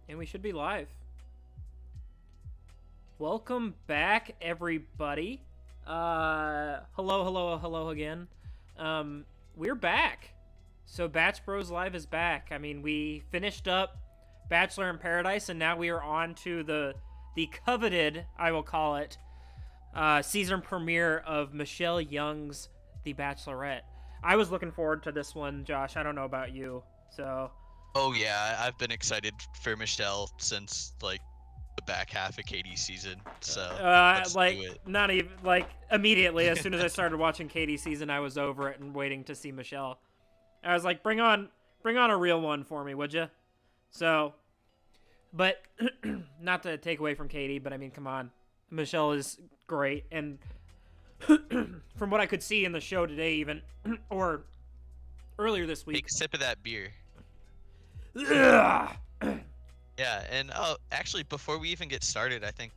And we should be live. Welcome back, everybody. Hello again. We're back. So Batch Bros Live is back. I mean, we finished up Bachelor in Paradise, and now we are on to the coveted, I will call it, season premiere of Michelle Young's The Bachelorette. I was looking forward to this one, Josh. I don't know about you, so... Oh yeah, I've been excited for Michelle since like the back half of Katie's season. So let's do it. not even like immediately as soon as I started watching Katie's season, I was over it and waiting to see Michelle. I was like, bring on a real one for me, would you? So, but not to take away from Katie, but I mean, come on, Michelle is great, and from what I could see in the show today, even or earlier this week. Take a sip of that beer. Yeah, and actually, before we even get started, I think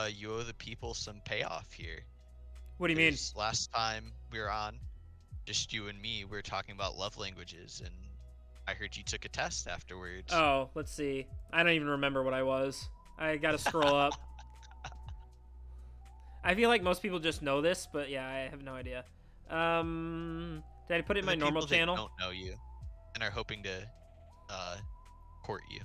you owe the people some payoff here. What do you mean? Last time we were on, just you and me, we were talking about love languages, and I heard you took a test afterwards. Oh, let's see. I don't even remember what I was. I gotta scroll up. I feel like most people just know this, but yeah, I have no idea. Did I put it in my normal channel? Don't know you, and are hoping to court you.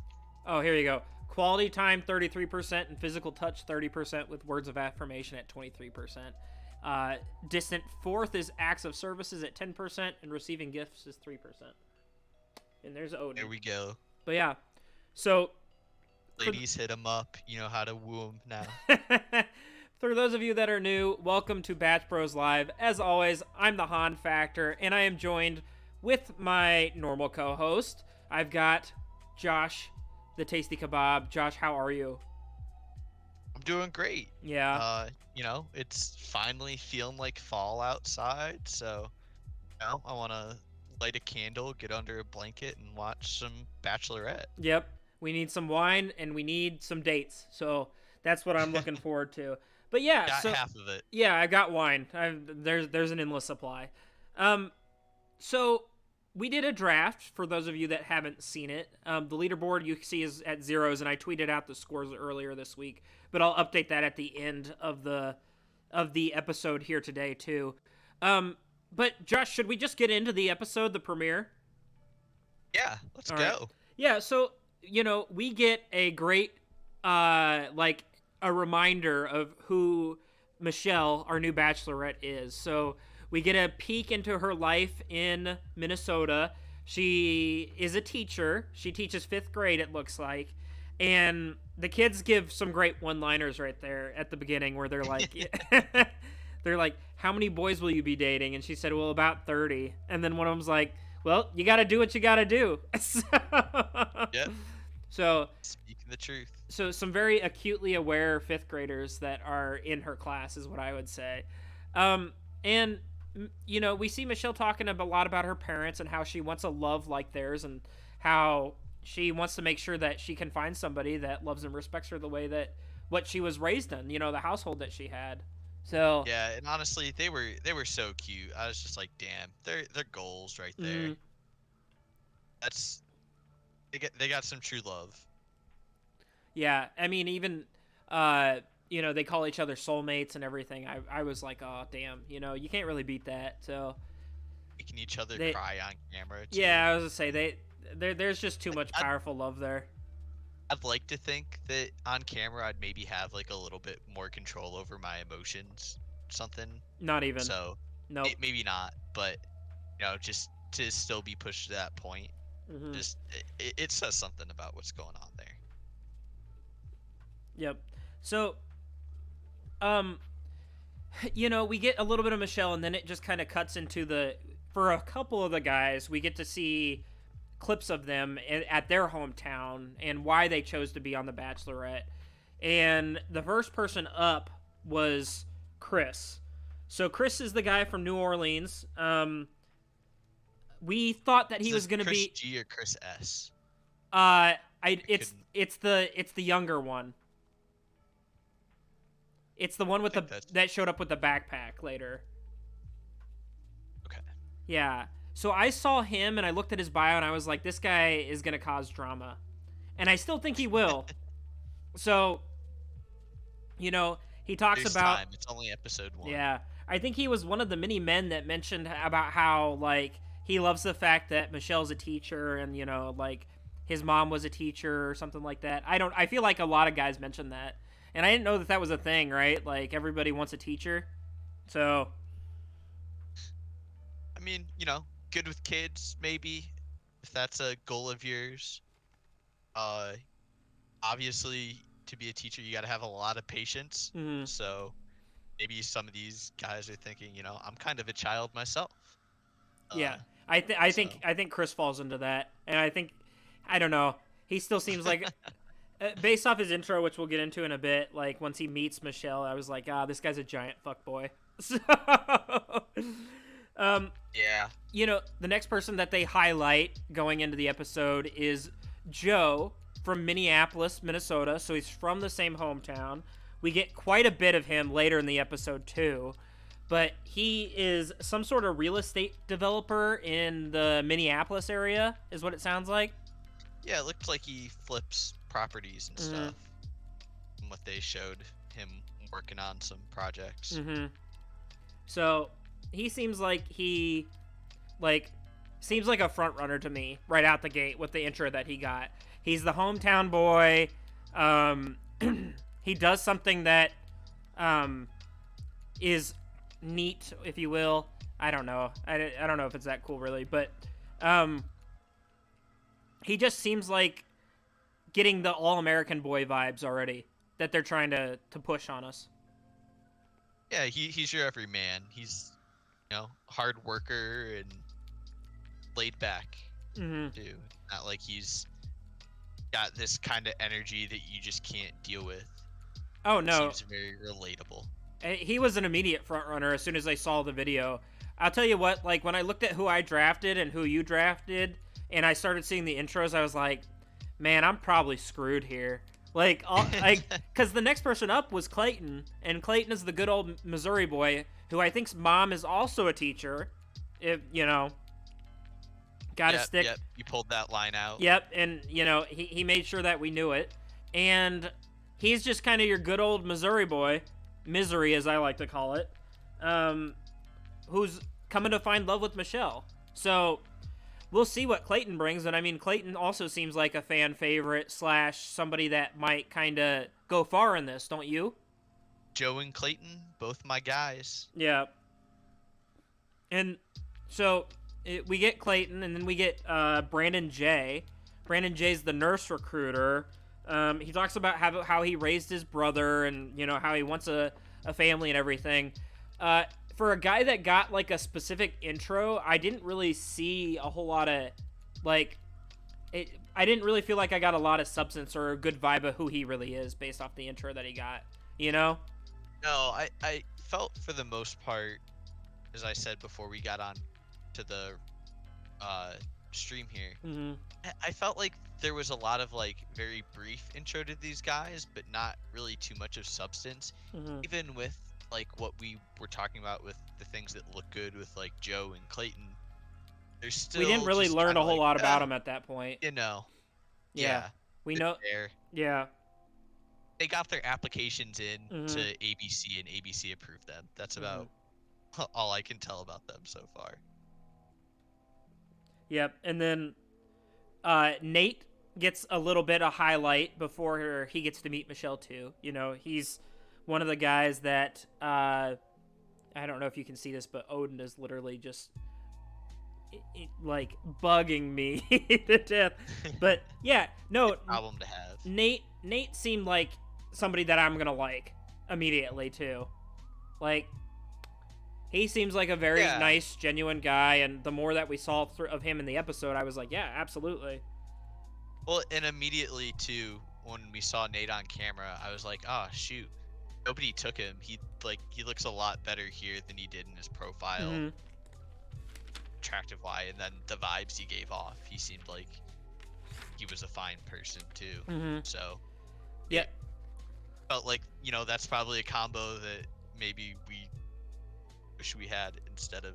Oh, here you go. Quality time 33% and physical touch 30% with words of affirmation at 23%. Distant fourth is acts of services at 10% and receiving gifts is 3%. And there's Odin. There we go. But yeah, so ladies, hit him up. You know how to woo him now. For those of you that are new, welcome to Batch Bros Live. As always, I'm the Han Factor, and I am joined with my normal co-host. I've got Josh, the Tasty Kebab. Josh, how are you? I'm doing great. Yeah. It's finally feeling like fall outside, so I want to light a candle, get under a blanket, and watch some Bachelorette. Yep. We need some wine and we need some dates, so that's what I'm looking forward to. But yeah, got half of it. Yeah, I got wine. There's an endless supply. So we did a draft for those of you that haven't seen it. The leaderboard you see is at zeros, and I tweeted out the scores earlier this week, but I'll update that at the end of the episode here today too. But Josh, should we just get into the episode, the premiere? Yeah, let's go. Right. Yeah, so we get a great a reminder of who Michelle, our new Bachelorette, is. So we get a peek into her life in Minnesota. She is a teacher. She teaches 5th grade, it looks like. And the kids give some great one-liners right there at the beginning where they're like, how many boys will you be dating? And she said, well, about 30. And then one of them's like, well, you got to do what you got to do. Yep. So speaking the truth. So some very acutely aware 5th graders that are in her class is what I would say. And we see Michelle talking a lot about her parents and how she wants a love like theirs and how she wants to make sure that she can find somebody that loves and respects her the way that what she was raised in, the household that she had. So yeah, and honestly, they were so cute. I was just like, damn, they're goals right there. That's they got some true love. Yeah, I mean, even they call each other soulmates and everything. I was like, oh damn, you can't really beat that. So making each other cry on camera too. Yeah, I was gonna say there's just too much powerful love there. I'd like to think that on camera I'd maybe have like a little bit more control over my emotions, something. Not even. So no, maybe not, but just to still be pushed to that point, just it says something about what's going on there. Yep. So, we get a little bit of Michelle, and then it just kind of cuts into for a couple of the guys, we get to see clips of them at their hometown and why they chose to be on The Bachelorette. And the first person up was Chris. So Chris is the guy from New Orleans. We thought that he was going to be Chris G or Chris S. It's the younger one. It's the one with that showed up with the backpack later. Okay. Yeah. So I saw him and I looked at his bio and I was like, this guy is going to cause drama. and I still think he will. So, he talks There's about, time. It's only episode 1. yeah, I think he was one of the many men that mentioned about how, like, he loves the fact that Michelle's a teacher and, like, his mom was a teacher or something like that. I feel like a lot of guys mentioned that. And I didn't know that that was a thing, right? Like, everybody wants a teacher. So, I mean, good with kids, maybe, if that's a goal of yours. Uh, Obviously, to be a teacher, you got to have a lot of patience. mhm. So maybe some of these guys are thinking, I'm kind of a child myself. Yeah. Uh, I so think Chris falls into that. And I don't know. He still seems like, based off his intro, which we'll get into in a bit, like, once he meets Michelle, I was like, this guy's a giant fuckboy. So, um, yeah, the next person that they highlight going into the episode is Joe from Minneapolis, Minnesota. So he's from the same hometown. We get quite a bit of him later in the episode, too. But he is some sort of real estate developer in the Minneapolis area, is what it sounds like. yeah. It looked like he flips properties and stuff. From what they showed him working on some projects. Mm-hmm. So he seems like seems like a front runner to me right out the gate with the intro that he got. He's the hometown boy. He does something that is neat, if you will. I don't know. I don't know if it's that cool, really. But he just seems like getting the all-American boy vibes already that they're trying to push on us. Yeah, he's your everyman. He's, hard worker and laid back, Mm-hmm. too. Not like he's got this kind of energy that you just can't deal with. Oh, no. Seems very relatable. He was an immediate front runner as soon as I saw the video. I'll tell you what, like, when I looked at who I drafted and who you drafted, and I started seeing the intros, I was like, man, I'm probably screwed here. Like, because the next person up was Clayton, and Clayton is the good old Missouri boy, who I think's mom is also a teacher. If, gotta stick. Yep, you pulled that line out. Yep, and, he made sure that we knew it. And he's just kind of your good old Missouri boy, Misery as I like to call it, who's coming to find love with Michelle. So we'll see what Clayton brings. And I mean, Clayton also seems like a fan favorite / somebody that might kind of go far in this, don't you? Joe and Clayton, both my guys. Yeah. And so we get Clayton, and then we get Brandon J. Brandon J's the nurse recruiter. He talks about how he raised his brother and, how he wants a family and everything. For a guy that got, like, a specific intro, I didn't really see a whole lot of, like, I didn't really feel like I got a lot of substance or a good vibe of who he really is based off the intro that he got, No, I felt for the most part, as I said before we got on to the stream here, Mm-hmm. I felt like there was a lot of, like, very brief intro to these guys, but not really too much of substance. Mm-hmm. Even with, like, what we were talking about with the things that look good with, like, Joe and Clayton, there's still We didn't really just learn kinda a whole like, lot about him at that point. Yeah. We it's know. there. Yeah. They got their applications in Mhm. to ABC, and ABC approved them. That's about all I can tell about them so far. Yep. And then Nate gets a little bit of highlight before he gets to meet Michelle too. He's one of the guys that I don't know if you can see this, but Odin is literally just like bugging me to death. But yeah, no Problem to have. Nate seemed like somebody that I'm gonna like immediately too. Like, he seems like a very nice, genuine guy, and the more that we saw of him in the episode, I was like, yeah, absolutely. Well, and immediately too, when we saw Nate on camera, I was like, oh shoot, nobody took him. He looks a lot better here than he did in his profile. Mm-hmm. Attractive why, and then the vibes he gave off, he seemed like he was a fine person too. Mm-hmm. So yeah, felt like that's probably a combo that maybe we wish we had instead of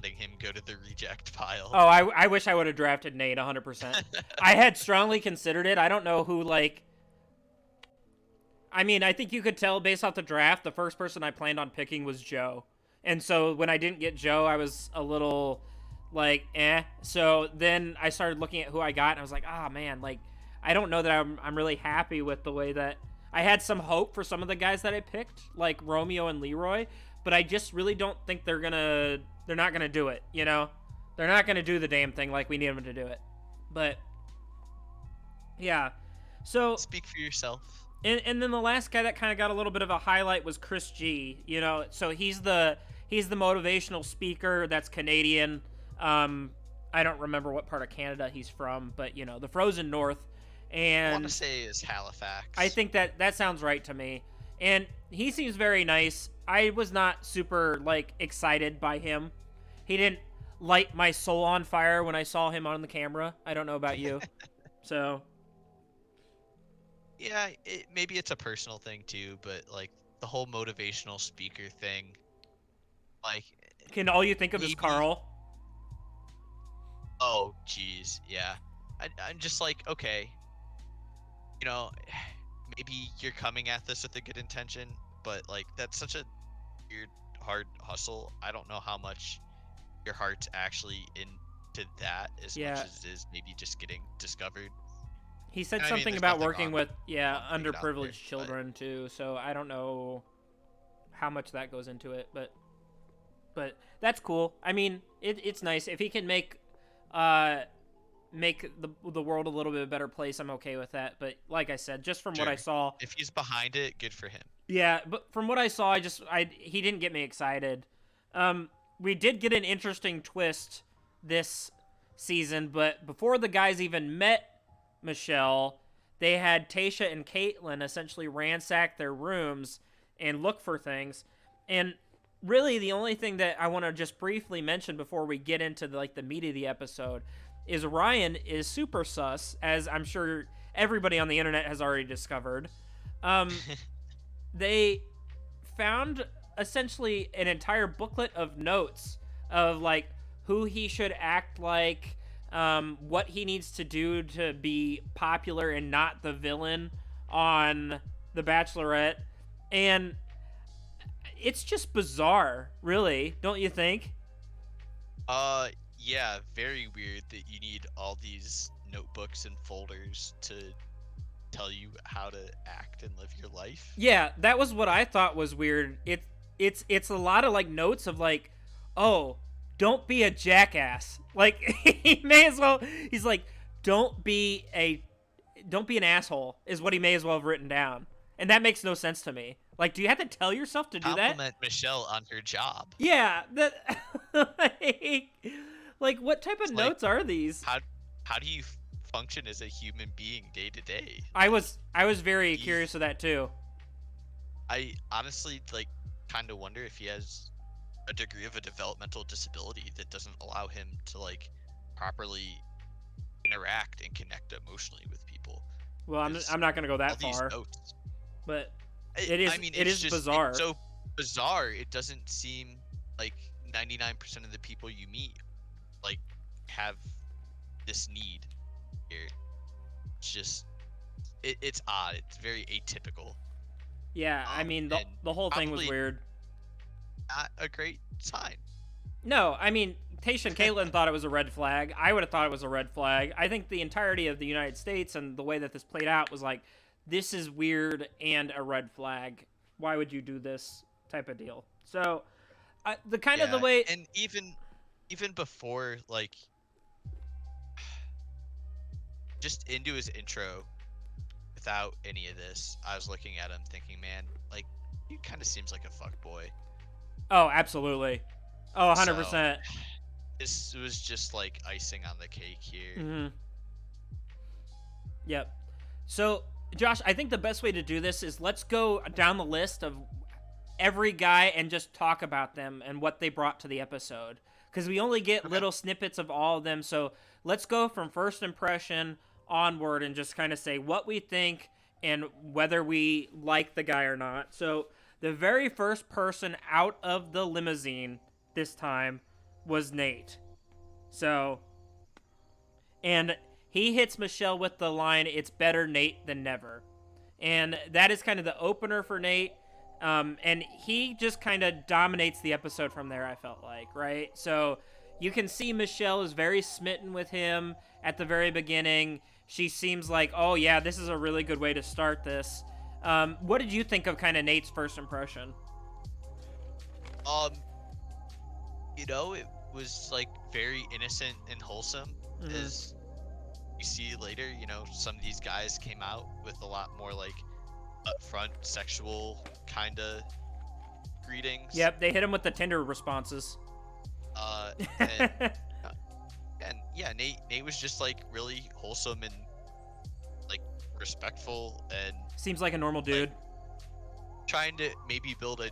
letting him go to the reject pile. Oh, I wish I would have drafted Nate 100%. I had strongly considered it. I don't know who, like... I mean, I think you could tell based off the draft, the first person I planned on picking was Joe. And so when I didn't get Joe, I was a little, like, eh. So then I started looking at who I got, and I was like, man, like, I don't know that I'm really happy with the way that... I had some hope for some of the guys that I picked, like Romeo and Leroy, but I just really don't think they're not gonna do it, you know? They're not gonna do the damn thing like we need them to do it. But, yeah. So... Speak for yourself. And then the last guy that kind of got a little bit of a highlight was Chris G. You know, so he's the motivational speaker that's Canadian. I don't remember what part of Canada he's from, but you know, the frozen north. And I want to say is Halifax. I think that sounds right to me. And he seems very nice. I was not super like excited by him. He didn't light my soul on fire when I saw him on the camera. I don't know about you. So. Yeah, maybe it's a personal thing too, but like the whole motivational speaker thing, like. Can all you think of is Carl? Oh, geez, yeah. I'm just like, okay, you know, maybe you're coming at this with a good intention, but like that's such a weird, hard hustle. I don't know how much your heart's actually into that as much as it is maybe just getting discovered. He said something about working with, underprivileged children, too, so I don't know how much that goes into it, but that's cool. I mean, it's nice. If he can make the world a little bit of a better place, I'm okay with that, but like I said, just from what I saw... If he's behind it, good for him. Yeah, but from what I saw, he didn't get me excited. We did get an interesting twist this season, but before the guys even met Michelle, they had Tayshia and Caitlin essentially ransack their rooms and look for things. And really the only thing that I want to just briefly mention before we get into the meat of the episode is Ryan is super sus, as I'm sure everybody on the internet has already discovered. They found essentially an entire booklet of notes of like who he should act like, what he needs to do to be popular and not the villain on The Bachelorette. And it's just bizarre, really, don't you think? Yeah, very weird that you need all these notebooks and folders to tell you how to act and live your life. Yeah, that was what I thought was weird. It's a lot of like notes of like, oh, don't be a jackass. Like he may as well. He's like, don't be an asshole is what he may as well have written down, and that makes no sense to me. Like, do you have to tell yourself to do that? Compliment Michelle on her job. Yeah, that. like, what type of notes are these? How do you function as a human being day to day? I was very curious of that too. I honestly kind of wonder if he has a degree of a developmental disability that doesn't allow him to properly interact and connect emotionally with people. Well, I'm not gonna go that far. Notes. But it is bizarre. It's so bizarre. It doesn't seem like 99% of the people you meet have this need here. It's just it's odd. It's very atypical. Yeah, I mean the whole thing was weird. Not a great sign. No, I mean Tayshia and Caitlin thought it was a red flag. I would have thought it was a red flag. I think the entirety of the United States and the way that this played out was like, this is weird and a red flag. Why would you do this type of deal? So, the way... And even before, just into his intro, without any of this, I was looking at him thinking, man, he kind of seems like a fuckboy. Oh, absolutely. Oh, 100%. So, this was just icing on the cake here. Mm-hmm. Yep. So, Josh, I think the best way to do this is let's go down the list of every guy and just talk about them and what they brought to the episode. Because we only get little snippets of all of them. So let's go from first impression onward and just kind of say what we think and whether we like the guy or not. So the very first person out of the limousine this time was Nate. So, and he hits Michelle with the line, "It's better Nate than never." And that is kind of the opener for Nate. And he just kind of dominates the episode from there, I felt like, right? So you can see Michelle is very smitten with him at the very beginning. She seems like, oh, yeah, this is a really good way to start this. What did you think of kind of Nate's first impression? Um, it was like very innocent and wholesome. As you see later, some of these guys came out with a lot more like upfront sexual kind of greetings. Yep, they hit him with the Tinder responses. And, and yeah, Nate was just like really wholesome and like respectful and seems like a normal dude. Like, trying to maybe build a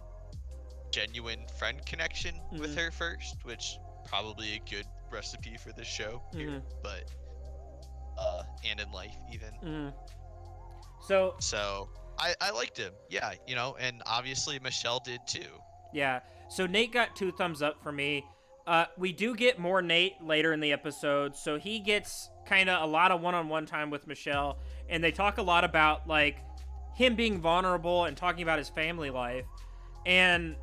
genuine friend connection with her first, which probably a good recipe for this show here, but and in life even. So I liked him, yeah, and obviously Michelle did too. Yeah, so Nate got 2 thumbs up for me. We do get more Nate later in the episode, so he gets kind of a lot of one-on-one time with Michelle, and they talk a lot about like him being vulnerable and talking about his family life. And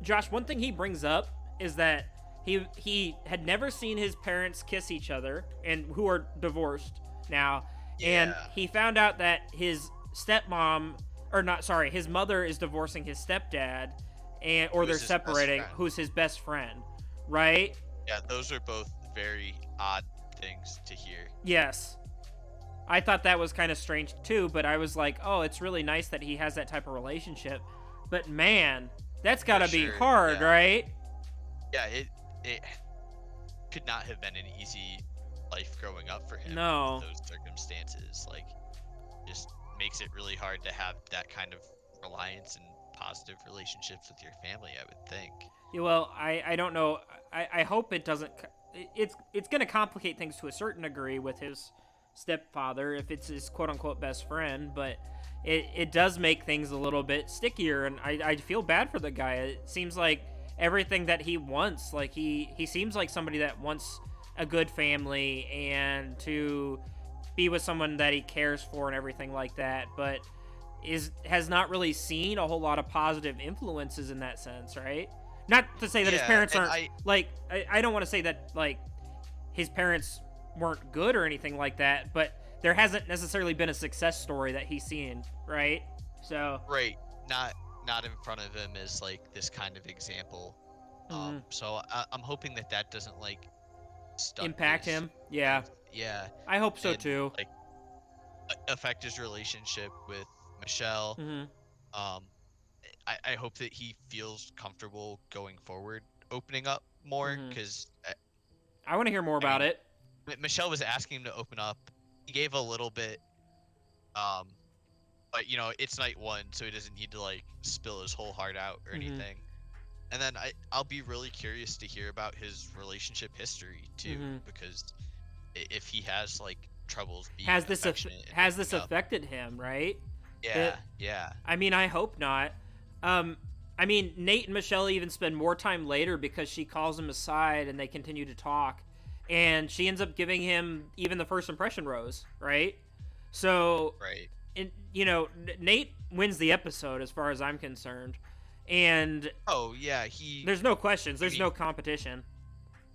Josh, one thing he brings up is that he had never seen his parents kiss each other, and who are divorced now. Yeah. And he found out that his his mother is divorcing his stepdad, or they're separating, who's his best friend, right? Yeah, those are both very odd things to hear. Yes. I thought that was kind of strange too, but I was like, oh, it's really nice that he has that type of relationship. But man, that's gotta be hard, right? Yeah, it could not have been an easy life growing up for him. No. With those circumstances, like, just makes it really hard to have that kind of reliance and positive relationships with your family, I would think. Yeah, well, I don't know. I hope it doesn't. It's going to complicate things to a certain degree with his stepfather if it's his quote-unquote best friend, but it does make things a little bit stickier, and I feel bad for the guy. It seems like everything that he wants, like he seems like somebody that wants a good family and to be with someone that he cares for and everything like that, but has not really seen a whole lot of positive influences in that sense, right? Not to say that his parents aren't I don't want to say that like his parents weren't good or anything like that, but there hasn't necessarily been a success story that he's seen, right? So not in front of him as like this kind of example. So I'm hoping that doesn't like impact him. Yeah. I hope so too. Like affect his relationship with Michelle. I hope that he feels comfortable going forward, opening up more, because I want to hear more about it. Michelle was asking him to open up. He gave a little bit, but it's night one, so he doesn't need to like spill his whole heart out or anything. And then I'll be really curious to hear about his relationship history too, because if he has like troubles being has this affected him, right? Yeah. I mean, I hope not. I mean, Nate and Michelle even spend more time later because she calls him aside and they continue to talk, and she ends up giving him even the first impression rose, right? So, and Nate wins the episode as far as I'm concerned. And there's no questions, there's no competition.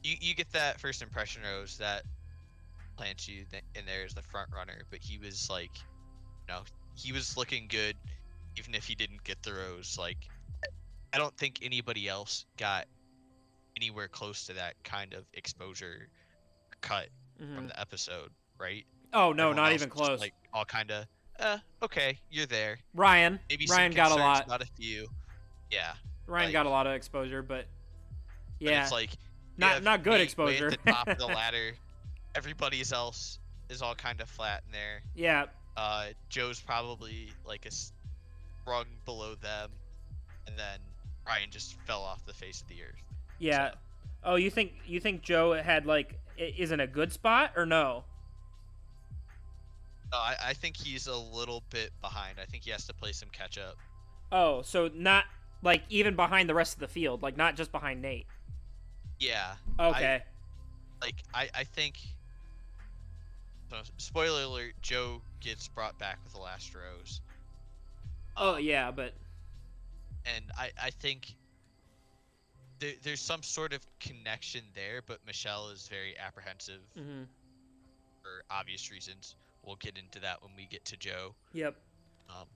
You get that first impression rose that plants you in there as the front runner, but he was like, he was looking good even if he didn't get the rose. Like, I don't think anybody else got anywhere close to that kind of exposure cut from the episode, right? Oh no, not even close. Just, like, all kind of okay, you're there. Ryan got a lot. Not a few. Yeah. Ryan got a lot of exposure, but it's like not good exposure. At the top of the ladder, everybody else is all kind of flat in there. Yeah. Joe's probably like a rung below them, and then Ryan just fell off the face of the earth. Yeah. So. Oh, you think Joe had like is in a good spot or no? No, I think he's a little bit behind. I think he has to play some catch up. Oh, so not like even behind the rest of the field, like not just behind Nate. Yeah. Okay. I think. So, spoiler alert: Joe gets brought back with the last rose. Oh Um, yeah, but and I think there's some sort of connection there, but Michelle is very apprehensive mm-hmm. for obvious reasons. We'll get into that when we get to Joe. Yep. Um,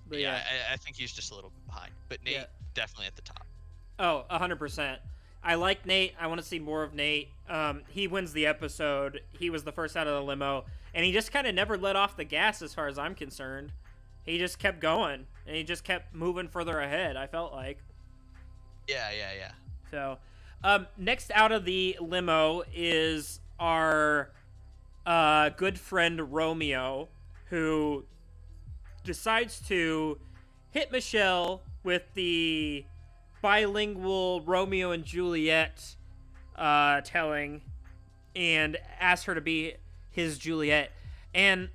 But but yeah, yeah, I think he's just a little bit behind. But yeah. Nate definitely at the top. Oh, 100%. I like Nate. I want to see more of Nate. He wins the episode. He was the first out of the limo, and he just kind of never let off the gas, as far as I'm concerned. He just kept going, and he just kept moving further ahead. I felt like. Yeah. So, next out of the limo is our good friend Romeo, who decides to hit Michelle with the bilingual Romeo and Juliet telling and ask her to be his Juliet. And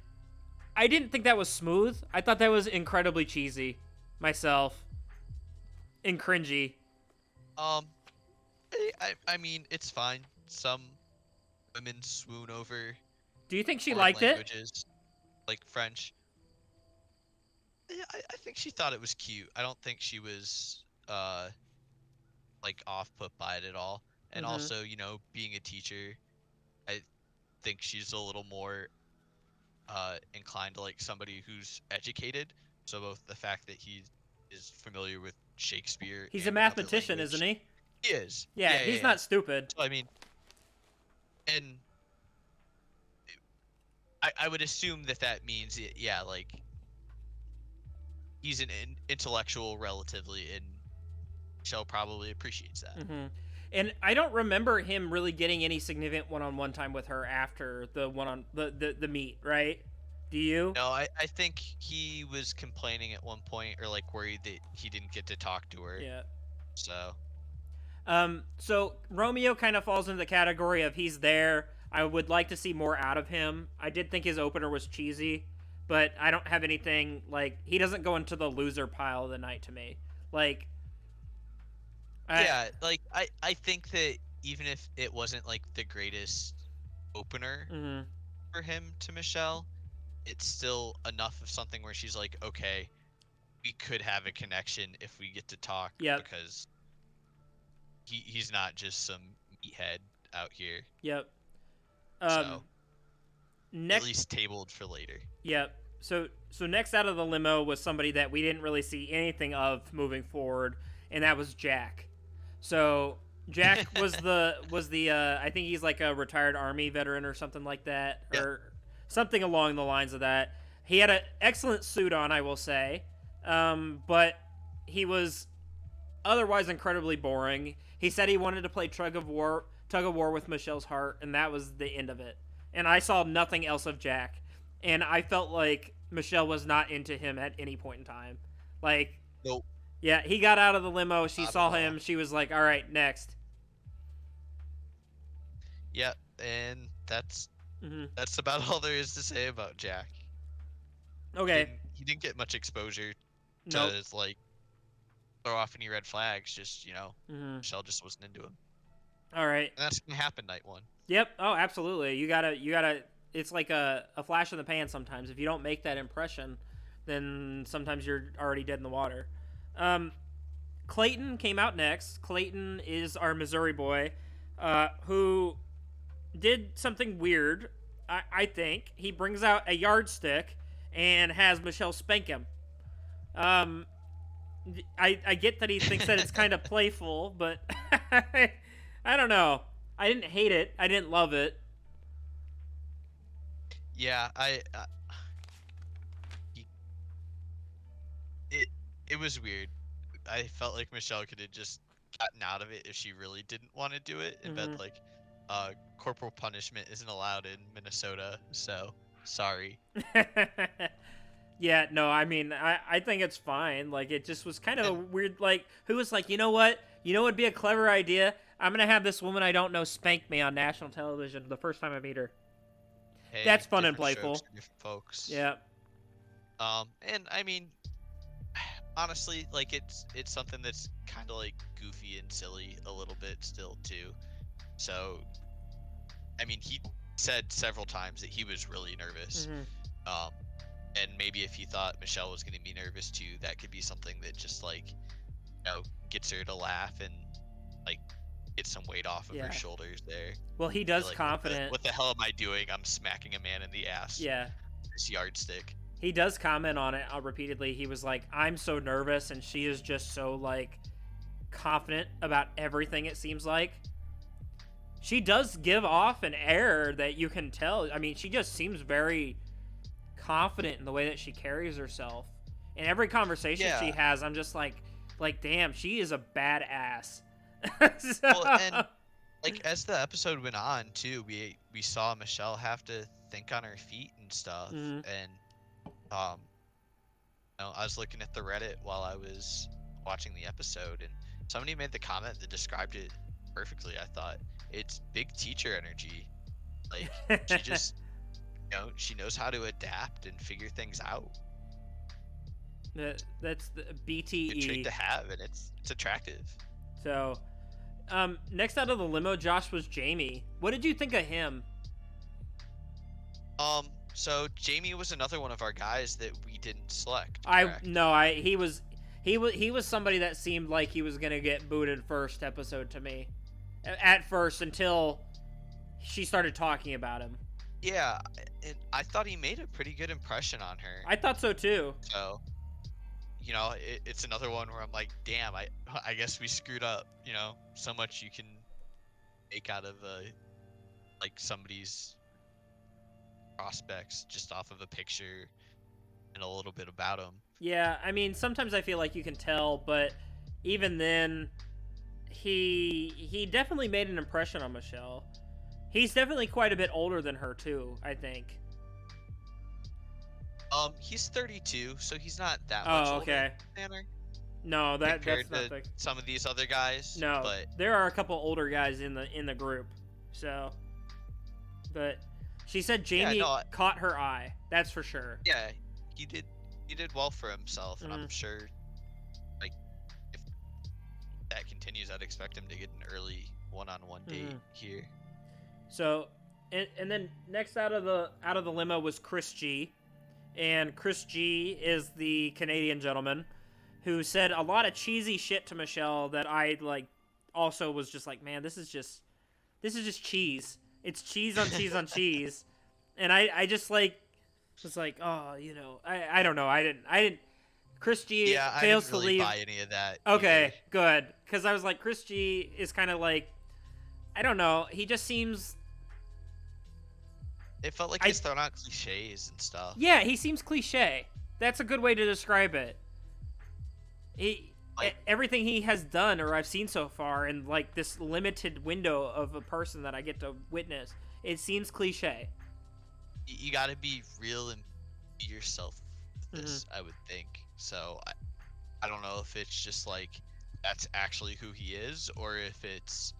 I didn't think that was smooth. I thought that was incredibly cheesy myself and cringy. Um, I mean, it's fine. Some women swoon over Do you think she foreign liked it? languages, like French. Yeah, I think she thought it was cute. I don't think she was like off put by it at all. And Mm-hmm. also, being a teacher, I think she's a little more inclined to like somebody who's educated. So both the fact that he is familiar with Shakespeare He's a and another mathematician, isn't language. he? He is. Yeah, he's Yeah. not stupid. So I mean, and I would assume that means yeah, like he's an intellectual relatively, and Shell probably appreciates that. Mm-hmm. And I don't remember him really getting any significant one-on-one time with her after the one on the meet, right? Do you? No, I think he was complaining at one point, or like worried that he didn't get to talk to her. Yeah. So So Romeo kind of falls into the category of he's there. I would like to see more out of him. I did think his opener was cheesy, but I don't have anything like he doesn't go into the loser pile of the night to me. Like, yeah, like I think that even if it wasn't like the greatest opener mm-hmm. for him to Michelle, it's still enough of something where she's like, okay, we could have a connection if we get to talk, Yep. because he's not just some meathead out here. Yep. So Next, at least tabled for later. yep. So next out of the limo was somebody that we didn't really see anything of moving forward, and that was Jack. So Jack was the I think he's like a retired Army veteran or something like that, Yeah. or something along the lines of that. He had an excellent suit on, I will say, but he was otherwise incredibly boring. He said he wanted to play tug of war with Michelle's heart, and that was the end of it. And I saw nothing else of Jack, and I felt like Michelle was not into him at any point in time. Like, Nope. yeah, he got out of the limo. She Not at saw all. him. She was like, "All right, next." Yep, and that's Mm-hmm. that's about all there is to say about Jack. Okay. He didn't get much exposure to Nope. like throw off any red flags. Just Mm-hmm. Michelle just wasn't into him, All right. and that's gonna happen night one. Yep. Oh, absolutely. You gotta. It's like a flash in the pan sometimes. If you don't make that impression, then sometimes you're already dead in the water. Clayton came out next. Clayton is our Missouri boy, who did something weird. I think he brings out a yardstick and has Michelle spank him. I get that he thinks that it's kind of playful, but I don't know. I didn't hate it. I didn't love it. Yeah, he, it was weird. I felt like Michelle could have just gotten out of it if she really didn't want to do it, and Mm-hmm. been like, corporal punishment isn't allowed in Minnesota, so sorry. Yeah, no, I mean, I think it's fine. Like, it just was kind of a weird, like, who was like, you know what? You know what would be a clever idea? I'm going to have this woman I don't know spank me on national television the first time I meet her. Hey, That's fun and different playful. strokes for different folks. Yeah. And I mean, honestly, like it's something that's kind of like goofy and silly a little bit still too. So, I mean, he said several times that he was really nervous. Mm-hmm. Um, and maybe if he thought Michelle was going to be nervous too, that could be something that just like, gets her to laugh and like get some weight off of her Yeah. shoulders there. Well, he Be does like, confident. What the hell am I doing? I'm smacking a man in the ass. Yeah. With this yardstick. He does comment on it repeatedly. He was like, I'm so nervous, and she is just so, like, confident about everything, it seems like. She does give off an air that you can tell. I mean, she just seems very confident in the way that she carries herself. In every conversation she has, I'm just like, damn, she is a badass. So... Well, and like as the episode went on too, we saw Michelle have to think on her feet and stuff. Mhm. And I was looking at the Reddit while I was watching the episode, and somebody made the comment that described it perfectly. I thought it's big teacher energy. Like she just, she knows how to adapt and figure things out. That's the BTE. Good trait to have, and it's attractive. So, next out of the limo, Josh, was Jamie. What did you think of him? So Jamie was another one of our guys that we didn't select. He was somebody that seemed like he was gonna get booted first episode to me, at first, until she started talking about him. Yeah, and I thought he made a pretty good impression on her. I thought so too. So, it's another one where I'm like, damn, I guess we screwed up. So much you can make out of like somebody's prospects just off of a picture and a little bit about them. Yeah, I mean, sometimes I feel like you can tell, but even then, he definitely made an impression on Michelle. He's definitely quite a bit older than her too, I think. He's 32, so he's not that much older. Okay. Tanner. No, that's compared not to some of these other guys. No, but there are a couple older guys in the group. So, but she said Jamie caught her eye. That's for sure. Yeah, he did well for himself, and I'm sure, like, if that continues, I'd expect him to get an early one-on-one date here. So, and then next out of the limo was Chris G, and Chris G is the Canadian gentleman who said a lot of cheesy shit to Michelle that I also was just like, man, this is just cheese. It's cheese on cheese on cheese. And I just was like, oh, I don't know. I didn't Chris G fails I didn't really buy any of that. Okay, either. good. Because I was like, Chris G is kind of like, I don't know. He just seems... It felt like he's throwing out cliches and stuff. Yeah, he seems cliche. That's a good way to describe it. Everything he has done or I've seen so far in this limited window of a person that I get to witness, it seems cliche. You got to be real and be yourself with this, I would think. So I don't know if it's just that's actually who he is, or if it's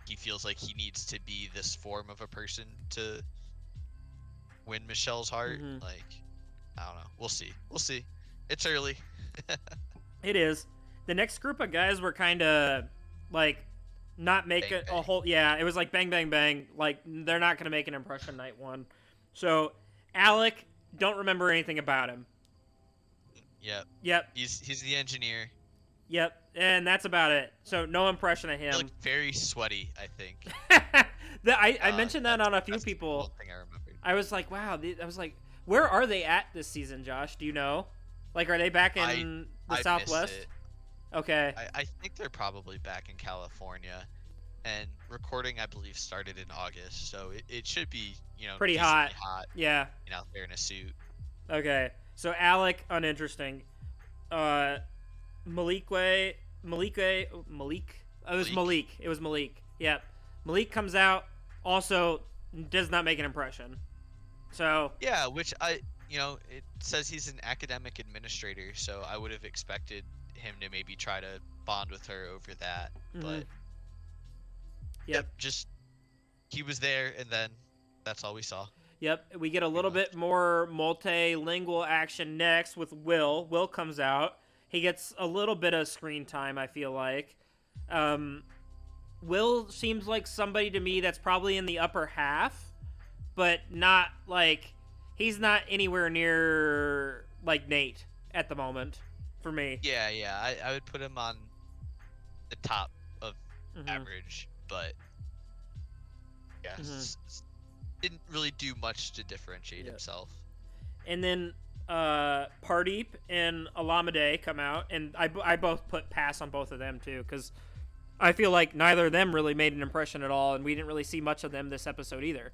he feels like he needs to be this form of a person to win Michelle's heart. I don't know. We'll see. It's early. It is. The next group of guys were kind of not make bang, a whole... Yeah, it was like bang, bang, bang. They're not going to make an impression night one. So, Alec, don't remember anything about him. Yep. He's the engineer. Yep, and that's about it. So, no impression of him. He looked very sweaty, I think. I mentioned that on a few people. That's the one thing I remembered. I was like, wow. I was like, where are they at this season, Josh? Do you know? Are they back in the Southwest? Missed it. Okay. I think they're probably back in California, and recording I believe started in August, so it should be pretty hot. Yeah. Out there in a suit. Okay, so Alec, uninteresting. Malik. It was Malik. Yep. Malik comes out, also does not make an impression. So. Yeah, which it says he's an academic administrator, so I would have expected him to maybe try to bond with her over that, but yep, just he was there, and then that's all we saw. Yep, we get a pretty little much. bit more multilingual action next with Will. Will comes out. He gets a little bit of screen time, I feel like. Um, Will seems like somebody to me that's probably in the upper half, but not like he's not anywhere near like Nate at the moment for me. Yeah, yeah. I would put him on the top of Hmm. average, but yeah, Hmm. didn't really do much to differentiate Yeah. himself. And then Pardeep and Alameda come out, and I both put pass on both of them too, because I feel like neither of them really made an impression at all, and we didn't really see much of them this episode either.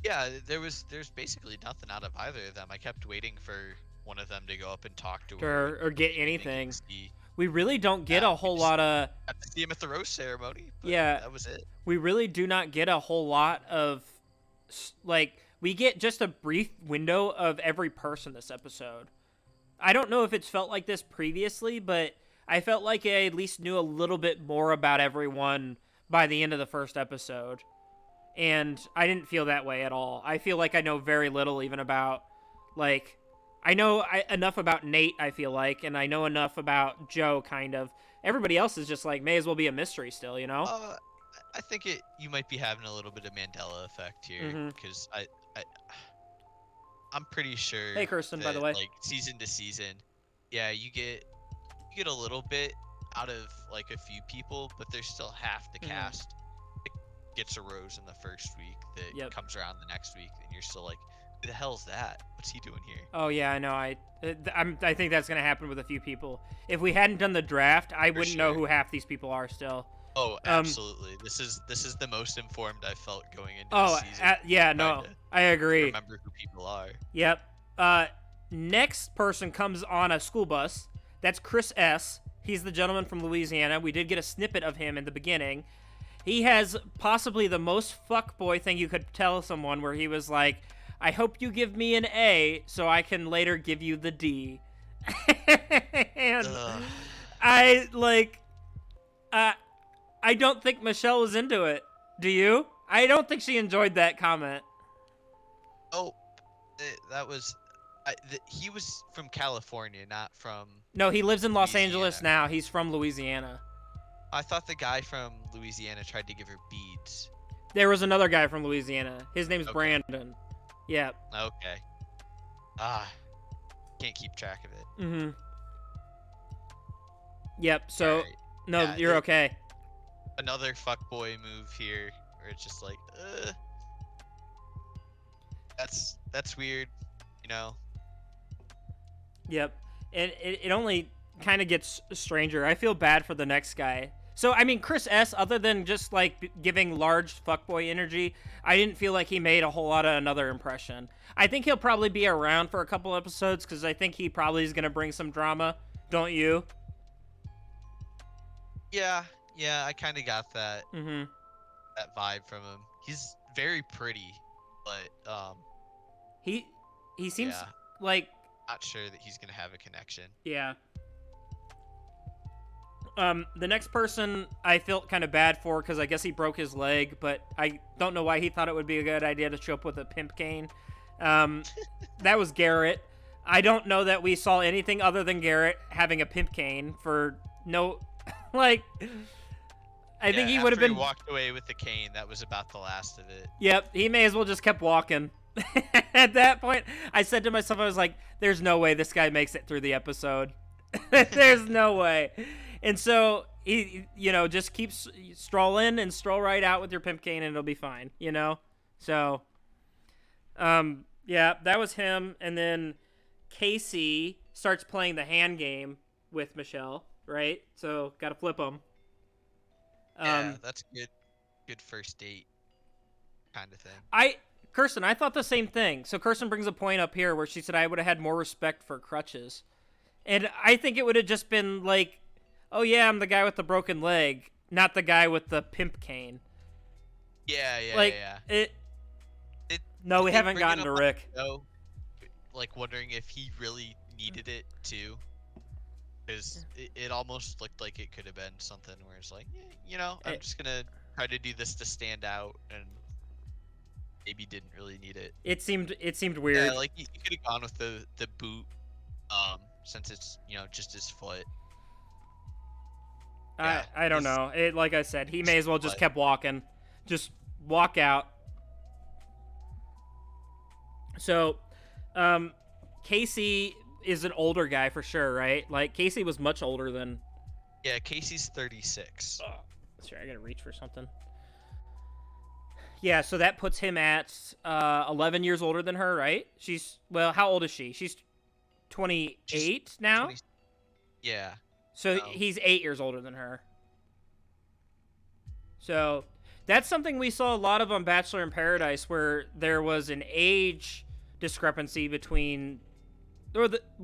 Yeah, there's basically nothing out of either of them. I kept waiting for one of them to go up and talk to her, Or get we didn't get anything. to see. We really don't get Yeah, a we whole just lot of. got to see him at the rose ceremony, but Yeah, that was it. we really do not get a whole lot of. Like, we get just a brief window of every person this episode. I don't know if it's felt like this previously, but I felt like I at least knew a little bit more about everyone by the end of the first episode. And I didn't feel that way at all. I feel like I know very little even about, like, I know enough about Nate, I feel like, and I know enough about Joe, kind of. Everybody else is just like, may as well be a mystery still, you know? I think you might be having a little bit of Mandela effect here, Mm-hmm. because I I'm pretty sure Hey, Kirsten, by the that way. like season to season, yeah, you get a little bit out of like a few people, but there's still half the Mhm. cast that gets a rose in the first week that Yep. comes around the next week, and you're still like, who the hell's that? What's he doing here? Oh yeah, I know. I think that's gonna happen with a few people. If we hadn't done the draft, I wouldn't know sure. who half these people are still. Oh, absolutely. This is the most informed I felt going into Oh, the season. yeah, trying no, to I agree. remember who people are. Yep. Next person comes on a school bus. That's Chris S. He's the gentleman from Louisiana. We did get a snippet of him in the beginning. He has possibly the most fuckboy thing you could tell someone, where he was like, I hope you give me an A so I can later give you the D. And Ugh. I, like, I don't think Michelle was into it. Do you? I don't think she enjoyed that comment. Oh, that was. He was from California, not from. No, he lives in Los Louisiana. Angeles now. He's from Louisiana. I thought the guy from Louisiana tried to give her beads. There was another guy from Louisiana. His name's Okay. Brandon. Yeah. Okay. Can't keep track of it. Mm-hmm. Yep. So Alright. no, Yeah, you're okay. Another fuckboy move here, where it's just like, that's weird, you know. Yep. And it only kind of gets stranger. I feel bad for the next guy. So, I mean, Chris S., other than just, like, giving large fuckboy energy, I didn't feel like he made a whole lot of another impression. I think he'll probably be around for a couple episodes, because I think he probably is going to bring some drama. Don't you? Yeah, I kind of got that Mm-hmm. that vibe from him. He's very pretty, but He seems yeah, like, not sure that he's gonna have a connection. yeah. The next person I felt kind of bad for, because I guess he broke his leg, but I don't know why he thought it would be a good idea to show up with a pimp cane. That was Garrett. I don't know that we saw anything other than Garrett having a pimp cane for no, like, I think he would have After been. He walked away with the cane. That was about the last of it. Yep, he may as well just kept walking. At that point, I said to myself, I was like, there's no way this guy makes it through the episode. There's no way. And so he, just keeps stroll in and stroll right out with your pimp cane, and it'll be fine, So, yeah, that was him. And then Casey starts playing the hand game with Michelle, right? So, gotta flip them. Yeah, that's a good first date kind of thing. Kirsten, I thought the same thing. So Kirsten brings a point up here where she said I would have had more respect for crutches. And I think it would have just been like, oh yeah, I'm the guy with the broken leg, not the guy with the pimp cane. Yeah. No, we They haven't bring it gotten to up Rick. though, like wondering if he really needed it too, because it almost looked like it could have been something where it's like, I'm just gonna try to do this to stand out, and maybe didn't really need it. It seemed Yeah, weird. like you could have gone with the boot, since it's just his foot. Yeah, I don't know. It, like I said, he may as well just kept walking. Just walk out. So, Casey is an older guy for sure, right? Like, Casey was much older than... Yeah, Casey's 36. Oh, sorry, I gotta reach for something. Yeah, so that puts him at 11 years older than her, right? Well, how old is she? She's 28 now? 20, yeah. So he's 8 years older than her. So that's something we saw a lot of on Bachelor in Paradise, where there was an age discrepancy between,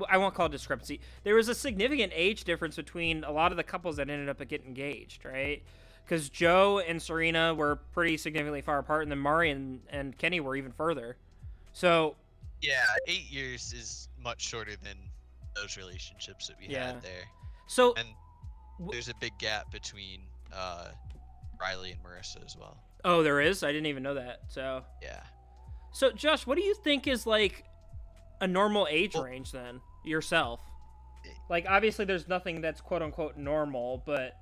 I won't call it discrepancy. There was a significant age difference between a lot of the couples that ended up getting engaged, right? Because Joe and Serena were pretty significantly far apart, and then Mari and Kenny were even further. So yeah, 8 years is much shorter than those relationships that we had there. So and there's a big gap between Riley and Marissa as well. Oh, there is? I didn't even know that. So yeah. So Josh, what do you think is like a normal age range then yourself? Like, obviously there's nothing that's quote unquote normal, but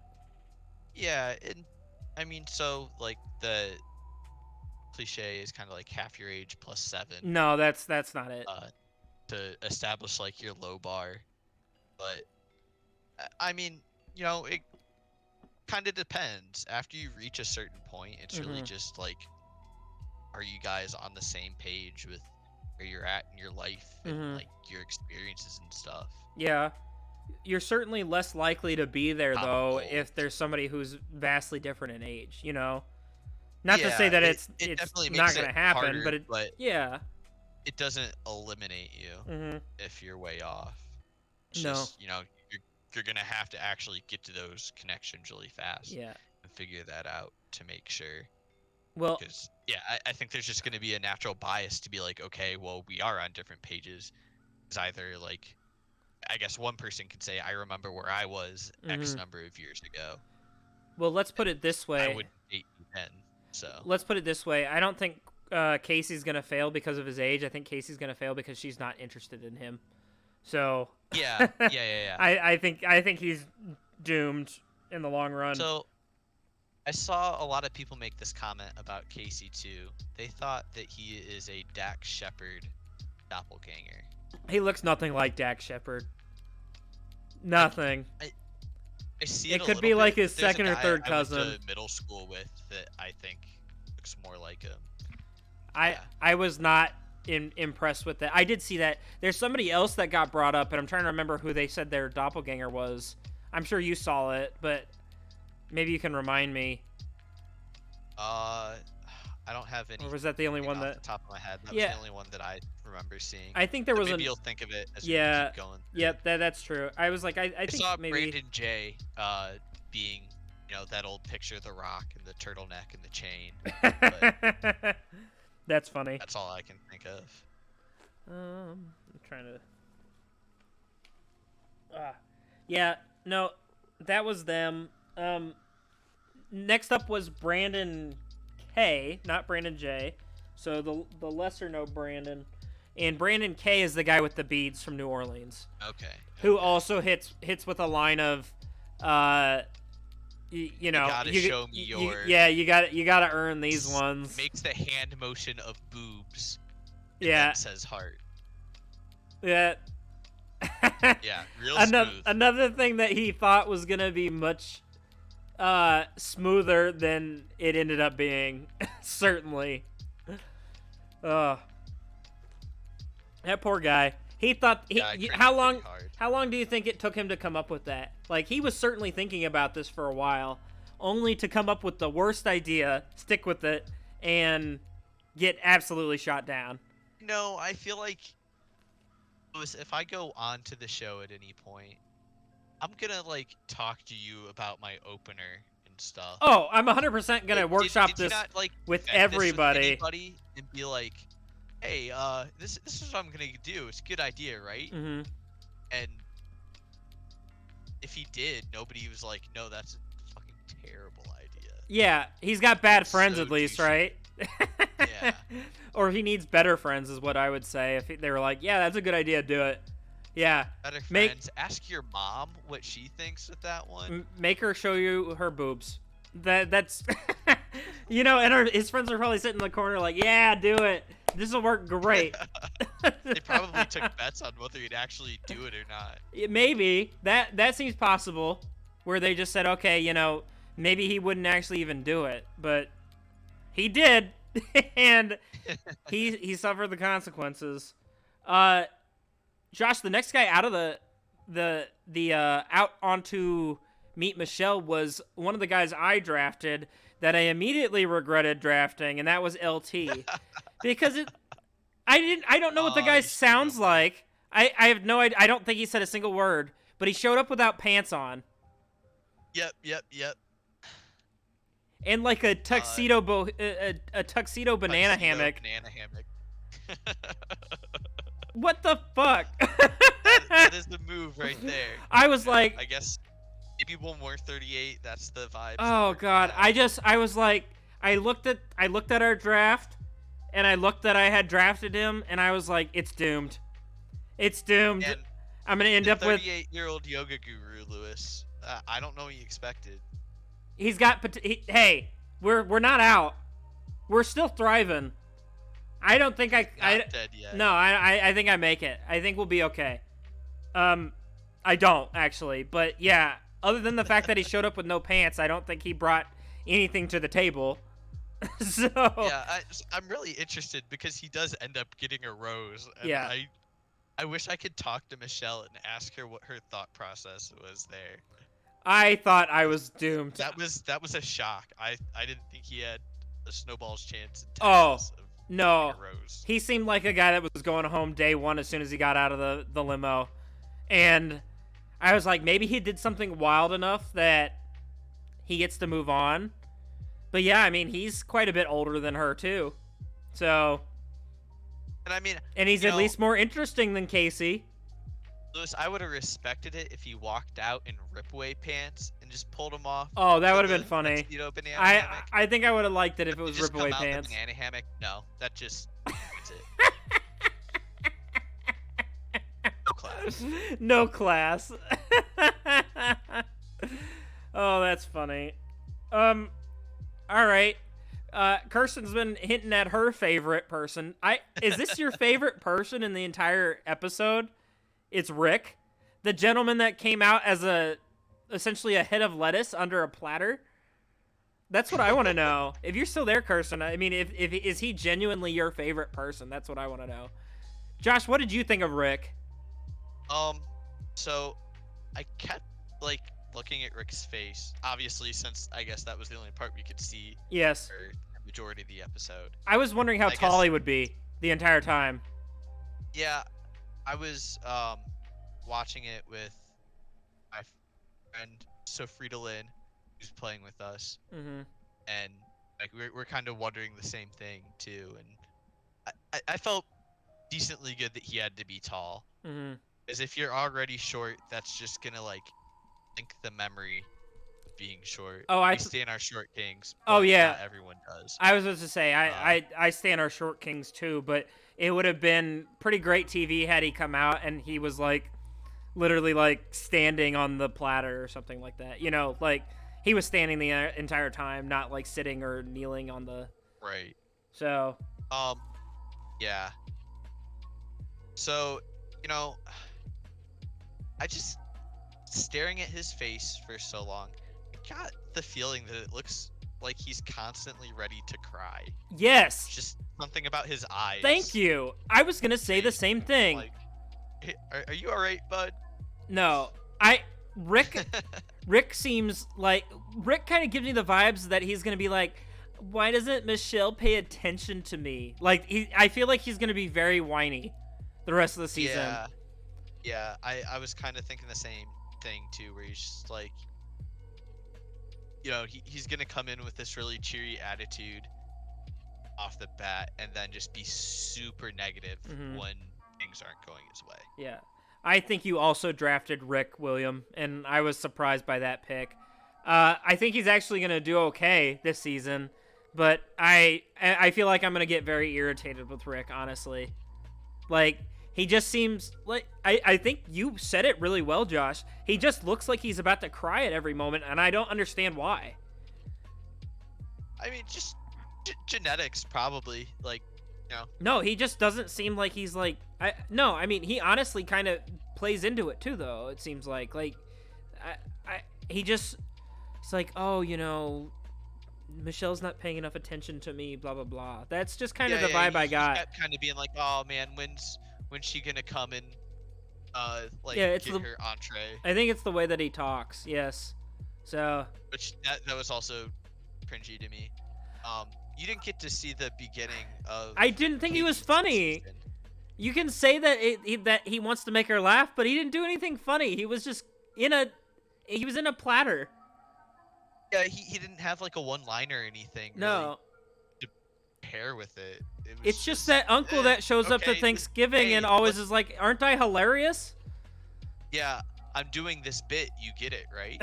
yeah, I mean, so like the cliche is kind of like half your age plus 7. No, that's not it. To establish like your low bar, but I mean, it kind of depends. After you reach a certain point, it's really just like, are you guys on the same page with where you're at in your life and like your experiences and stuff? Yeah. You're certainly less likely to be there though if there's somebody who's vastly different in age, Not to say that it's not going to happen, harder, but yeah. It doesn't eliminate you if you're way off. It's just, you're going to have to actually get to those connections really fast. Yeah. And figure that out to make sure. Well, because I think there's just going to be a natural bias to be like, okay, well, we are on different pages. It's either like, I guess one person could say, I remember where I was X number of years ago. Well, let's put it this way. I wouldn't date you then. So let's put it this way. I don't think Casey's going to fail because of his age. I think Casey's going to fail because she's not interested in him. So yeah. I think he's doomed in the long run. So I saw a lot of people make this comment about Casey too. They thought that he is a Dax Shepard doppelganger. He looks nothing like Dax Shepard. Nothing. I see it. It could be like his second or third cousin. I went to middle school with that I think looks more like him. I was not impressed with that. I did see that. There's somebody else that got brought up, and I'm trying to remember who they said their doppelganger was. I'm sure you saw it, but maybe you can remind me. I don't have any. Or was that the only one off the top of my head? That was the only one that I remember seeing. I think there was maybe you'll think of it as we keep going. Yep, that's true. I was like, I think saw maybe Brandon J. Being, that old picture of the Rock and the turtleneck and the chain. But that's funny. That's all I can think of. I'm trying to. Yeah, no, that was them. Next up was Brandon K, not Brandon J. So the lesser known Brandon, and Brandon K is the guy with the beads from New Orleans. Okay. Who also hits with a line of, you gotta show me your. You gotta earn these ones. Makes the hand motion of boobs. And then says heart. Yeah. Yeah, real smooth. Another thing that he thought was gonna be much smoother than it ended up being. Certainly. That poor guy. He thought how long do you think it took him to come up with that? Like, he was certainly thinking about this for a while, only to come up with the worst idea, stick with it, and get absolutely shot down. No, I feel like if I go on to the show at any point, I'm gonna talk to you about my opener and stuff. Oh, I'm 100% gonna workshop did you this not, with everybody. And be like, hey, this is what I'm gonna do. It's a good idea, right? Mm-hmm. And if he did, nobody was like, no, that's a fucking terrible idea. Yeah, he's got bad friends at least, right? Yeah. Or he needs better friends, is what I would say. If they were like, yeah, that's a good idea, do it. Yeah. Better friends. Ask your mom what she thinks of that one. Make her show you her boobs. That's, and his friends are probably sitting in the corner like, yeah, do it. This will work great. They probably took bets on whether he'd actually do it or not. Maybe. That seems possible. Where they just said, okay, maybe he wouldn't actually even do it. But he did. And he suffered the consequences. Josh, the next guy out of the out onto Meet Michelle was one of the guys I drafted that I immediately regretted drafting, and that was LT. Because I don't know what the guy sounds like. I have no idea. I don't think he said a single word, but he showed up without pants on. Yep. And like a tuxedo tuxedo banana hammock. What the fuck? that is the move right there. I was like, I guess maybe one more 38. That's the vibe. Oh god, I was like, I looked at our draft, and I looked that I had drafted him, and I was like, it's doomed. It's doomed. And I'm gonna end up with 38-year-old yoga guru Lewis. I don't know what you expected. He's got. Hey, we're not out. We're still thriving. I don't think not dead yet. No, I think I make it. I think we'll be okay. I don't actually, but yeah. Other than the fact that he showed up with no pants, I don't think he brought anything to the table. So yeah, I'm really interested because he does end up getting a rose. And yeah. I wish I could talk to Michelle and ask her what her thought process was there. I thought I was doomed. That was a shock. I didn't think he had a snowball's chance. No. He seemed like a guy that was going home day one as soon as he got out of the limo. And I was like, maybe he did something wild enough that he gets to move on. But yeah, I mean, he's quite a bit older than her too. So. And he's at least more interesting than Casey. Lewis, I would have respected it if he walked out in ripaway pants and just pulled them off. Oh, that would have been funny. I think I would have liked it if it was just ripaway come pants. Out the banana hammock? No, that just ruins it. No class. No class. Oh, that's funny. All right. Kirsten's been hinting at her favorite person. Is this your favorite person in the entire episode? It's Rick, the gentleman that came out as essentially a head of lettuce under a platter. That's what I want to know. If you're still there, Kirsten, I mean, is he genuinely your favorite person? That's what I want to know. Josh, what did you think of Rick? So I kept looking at Rick's face, obviously, since I guess that was the only part we could see. Yes. For the majority of the episode. I was wondering how tall he would be the entire time. Yeah, I was watching it with my friend Sofrita Lynn, who's playing with us, and we're kind of wondering the same thing too. And I felt decently good that he had to be tall, because if you're already short, that's just gonna link the memory of being short. Oh, we stay in our short kings. Oh yeah, not everyone does. I was about to say I stay in our short kings too, but it would have been pretty great TV had he come out and he was literally standing on the platter or something like that. He was standing the entire time, not sitting or kneeling on the. Right. So. Yeah. So, I just staring at his face for so long, I got the feeling that it looks like he's constantly ready to cry. Yes. Just something about his eyes. Thank you. I was gonna say the same thing. Hey, are you all right, bud? No, Rick seems like Rick kind of gives me the vibes that he's gonna be like, why doesn't Michelle pay attention to me? I feel like he's gonna be very whiny the rest of the season. Yeah. I was kind of thinking the same thing too, where he's just he's gonna come in with this really cheery attitude off the bat, and then just be super negative when things aren't going his way. Yeah. I think you also drafted Rick, William, and I was surprised by that pick. I think he's actually going to do okay this season, But I feel like I'm gonna get very irritated with Rick, honestly. Like, he just seems like I think you said it really well, Josh. He just looks like he's about to cry at every moment, and I don't understand why. I mean, just genetics, probably. Like, you know. No, he just doesn't seem like he's like. I mean, he honestly kind of plays into it too, though. It seems like he just. It's like, oh, Michelle's not paying enough attention to me, blah blah blah. That's just kind of the vibe I got. Kept kind of being like, oh man, when's she gonna come and it's get her entree? I think it's the way that he talks. Yes. So. Which that was also cringy to me. You didn't get to see the beginning of. I didn't think he was funny. Season. You can say that that he wants to make her laugh, but he didn't do anything funny. He was just he was in a platter. Yeah, he didn't have like a one-liner or anything. No. Really to pair with it. It's just that uncle that shows up to Thanksgiving and always is like, "Aren't I hilarious?" Yeah, I'm doing this bit. You get it, right?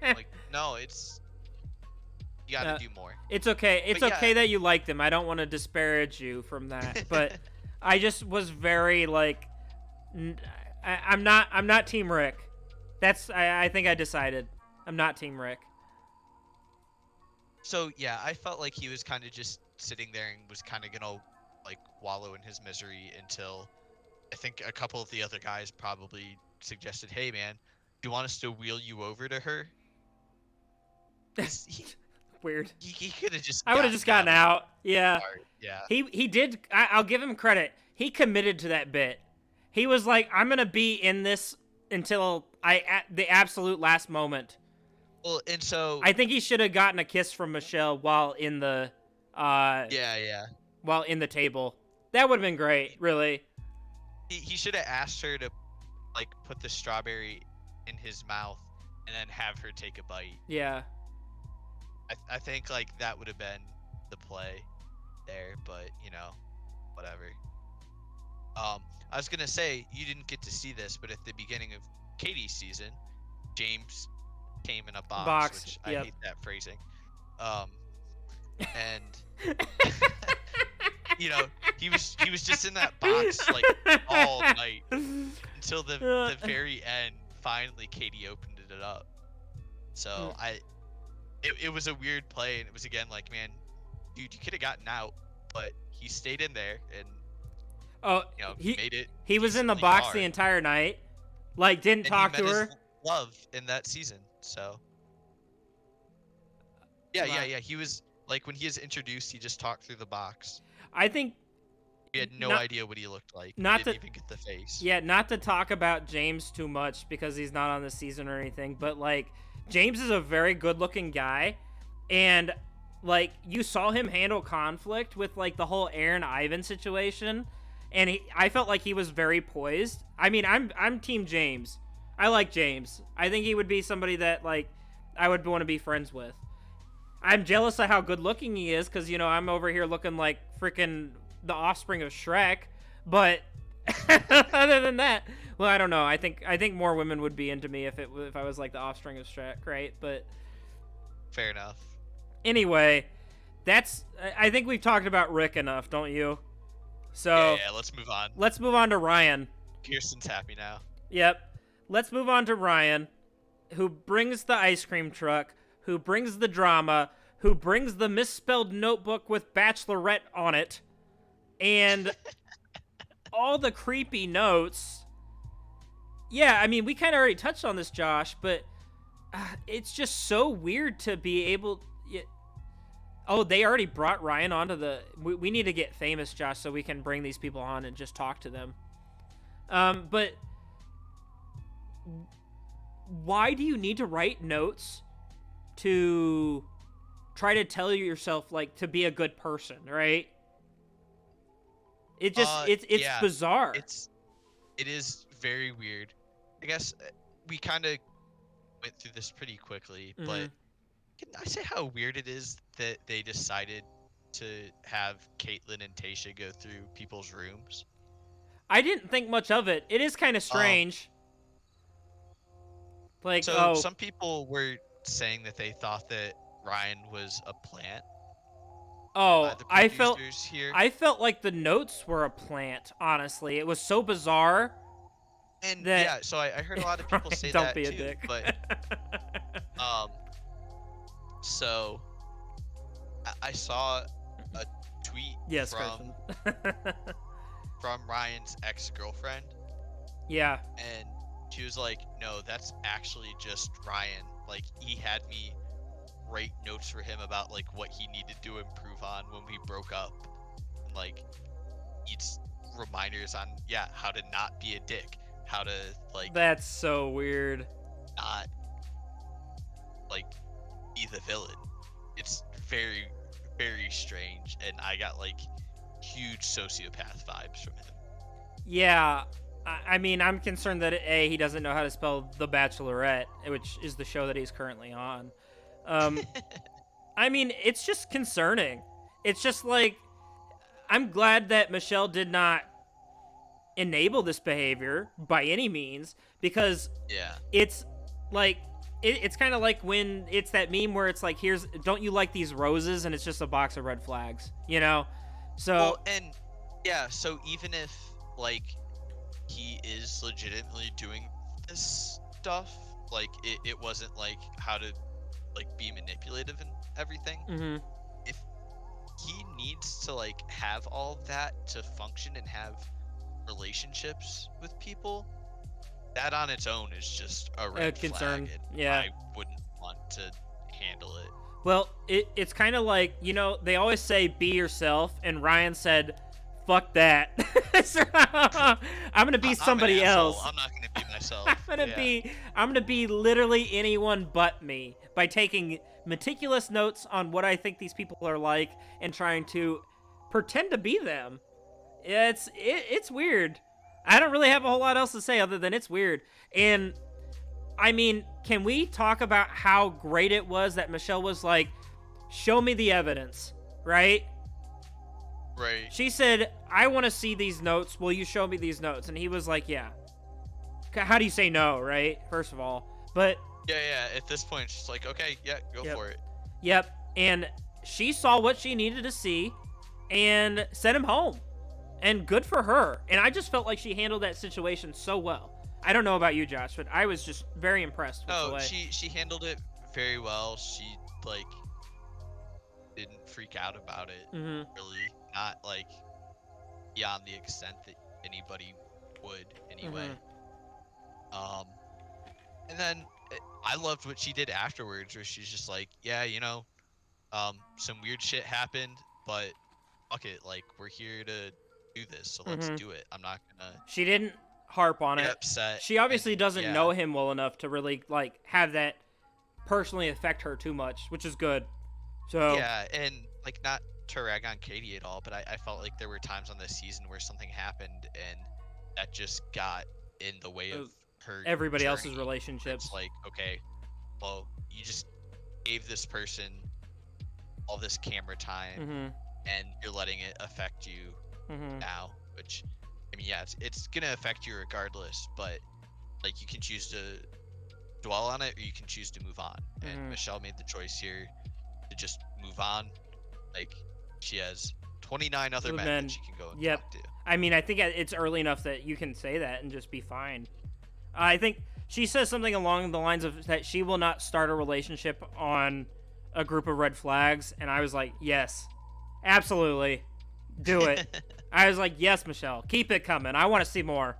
Like, no, you gotta do more. It's okay. It's okay that you liked him. I don't want to disparage you from that, but I just was very like, I'm not Team Rick. I think I decided I'm not Team Rick. So yeah, I felt like he was kind of just sitting there and was kind of gonna like wallow in his misery until I think a couple of the other guys probably suggested, "Hey man, do you want us to wheel you over to her?" Weird. He could have just. I would have just gotten out. Yeah. Yeah. He did. I'll give him credit. He committed to that bit. He was like, "I'm gonna be in this until at the absolute last moment." Well, and so I think he should have gotten a kiss from Michelle while in the while in the table. That would have been great, really. He should have asked her to like put the strawberry in his mouth and then have her take a bite. Yeah. I think like that would have been the play there, but whatever. I was gonna say you didn't get to see this, but at the beginning of Katie's season, James came in a box, which I hate that phrasing. And he was just in that box like all night until the very end. Finally, Katie opened it up. So it was a weird play, and it was again like, man, dude, you could have gotten out, but he stayed in there and he made it. He was in the box the entire night, like didn't talk to her. Love in that season. So yeah. He was like, when he was introduced, he just talked through the box. I think we had no idea what he looked like. Didn't even get the face. Yeah, not to talk about James too much because he's not on the season or anything, but like James is a very good-looking guy, and like you saw him handle conflict with like the whole Aaron Ivan situation, and I felt like he was very poised. I mean, I'm Team James. I like James. I think he would be somebody that like I would want to be friends with. I'm jealous of how good looking he is because I'm over here looking like freaking the offspring of Shrek. But other than that, well, I don't know. I think more women would be into me if I was like the offspring of Shrek, right? But fair enough. Anyway, I think we've talked about Rick enough, don't you? So yeah, let's move on. Let's move on to Ryan. Kirsten's happy now. Yep. Let's move on to Ryan, who brings the ice cream truck, who brings the drama, who brings the misspelled notebook with Bachelorette on it, and all the creepy notes. Yeah, I mean, we kind of already touched on this, Josh, but it's just so weird to be able... Oh, they already brought Ryan onto the... We need to get famous, Josh, so we can bring these people on and just talk to them. But... Why do you need to write notes to try to tell yourself like to be a good person, right? It just it's bizarre. It is very weird. I guess we kind of went through this pretty quickly, but can I say how weird it is that they decided to have Caitlyn and Tayshia go through people's rooms? I didn't think much of it. It is kind of strange. Some people were saying that they thought that Ryan was a plant. Oh, the I felt producers here. I felt like the notes were a plant, honestly. It was so bizarre And that yeah, so I heard a lot of people say don't that be a too. dick. But um, so I saw a tweet Yes, Carson. from Ryan's ex-girlfriend, Yeah. and she was like, "No, that's actually just Ryan. Like, he had me write notes for him about like what he needed to improve on when we broke up, and like needs reminders on how to not be a dick, how to like That's so weird. not like be the villain." It's very, very strange, and I got like huge sociopath vibes from him. Yeah. I mean, I'm concerned that A, he doesn't know how to spell The Bachelorette, which is the show that he's currently on. I mean, it's just concerning. It's just like, I'm glad that Michelle did not enable this behavior by any means, because Yeah. it's like, it's kind of like when it's that meme where it's like, here's, don't you like these roses? And it's just a box of red flags, you know? So, Well, and yeah, so even if like he is legitimately doing this stuff, like it wasn't like how to like be manipulative and everything. mhm. If he needs to like have all of that to function and have relationships with people, that on its own is just a red Concern. flag, and Yeah. I wouldn't want to handle it. Well, it's kind of like, you know, they always say be yourself, and Ryan said, fuck that. So, I'm gonna be somebody I'm an asshole. else. I'm not gonna be myself. I'm gonna be literally anyone but me by taking meticulous notes on what I think these people are like and trying to pretend to be them. It's weird. I don't really have a whole lot else to say other than it's weird. And I mean, can we talk about how great it was that Michelle was like, show me the evidence, right? Right. She said, I want to see these notes. Will you show me these notes? And he was like, yeah. How do you say no, right? First of all. But Yeah. At this point, she's like, okay, yeah, go for it. Yep. And she saw what she needed to see and sent him home. And good for her. And I just felt like she handled that situation so well. I don't know about you, Josh, but I was just very impressed with the way. She handled it very well. She like didn't freak out about it. Mhm. Really, not like beyond the extent that anybody would anyway. And then I loved what she did afterwards, where she's just like, yeah, some weird shit happened, but fuck it, like we're here to do this, so let's do it. I'm not gonna She didn't harp on get it. upset. She obviously and, doesn't yeah. know him well enough to really like have that personally affect her too much, which is good. So Yeah, and like not to rag on Katie at all, but I felt like there were times on this season where something happened and that just got in the way of her everybody else's journey. relationships. It's like, okay, well, you just gave this person all this camera time and you're letting it affect you now, which I mean, yeah, it's gonna affect you regardless, but like you can choose to dwell on it or you can choose to move on. And Michelle made the choice here to just move on. Like she has 29 other men that she can go and talk to. I mean, I think it's early enough that you can say that and just be fine. I think she says something along the lines of that she will not start a relationship on a group of red flags, and I was like, yes, absolutely, do it. I was like, yes, Michelle, keep it coming. I want to see more.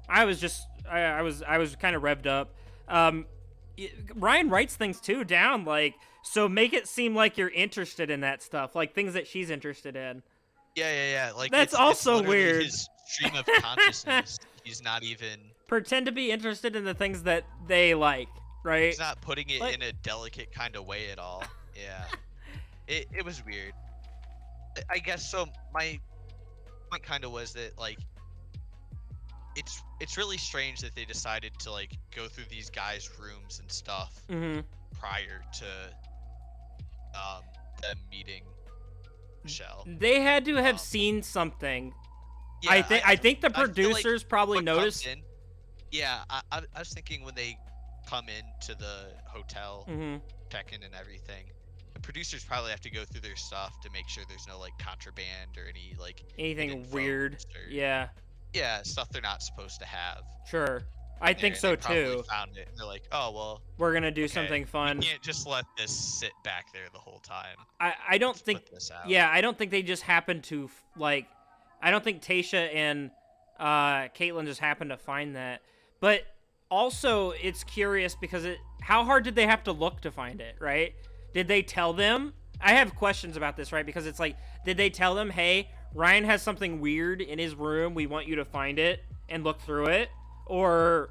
I was kind of revved up. Ryan writes things too down, like, so make it seem like you're interested in that stuff, like things that she's interested in. Yeah. Like that's it's also literally weird. His stream of consciousness. He's not even pretend to be interested in the things that they like, right? He's not putting it in a delicate kind of way at all. Yeah. It was weird. I guess so. My point kind of was that like it's really strange that they decided to like go through these guys' rooms and stuff prior to them meeting Michelle. They had to have seen something. Yeah, I think the producers like probably noticed. Yeah, I was thinking when they come into the hotel, check in and everything, the producers probably have to go through their stuff to make sure there's no like contraband or any like Anything hidden weird. phones or, Yeah. yeah, stuff they're not supposed to have Sure. I in there, think and so they probably too. found it and they're like, oh well, We're gonna do okay, something fun. we can't just let this sit back there the whole time. I don't Let's think. put this out. Yeah, I don't think they just happened to like. I don't think Tasha and Caitlin just happened to find that. But also, it's curious because how hard did they have to look to find it? Right? Did they tell them? I have questions about this, right? Because it's like, did they tell them, hey, Ryan has something weird in his room. We want you to find it and look through it, or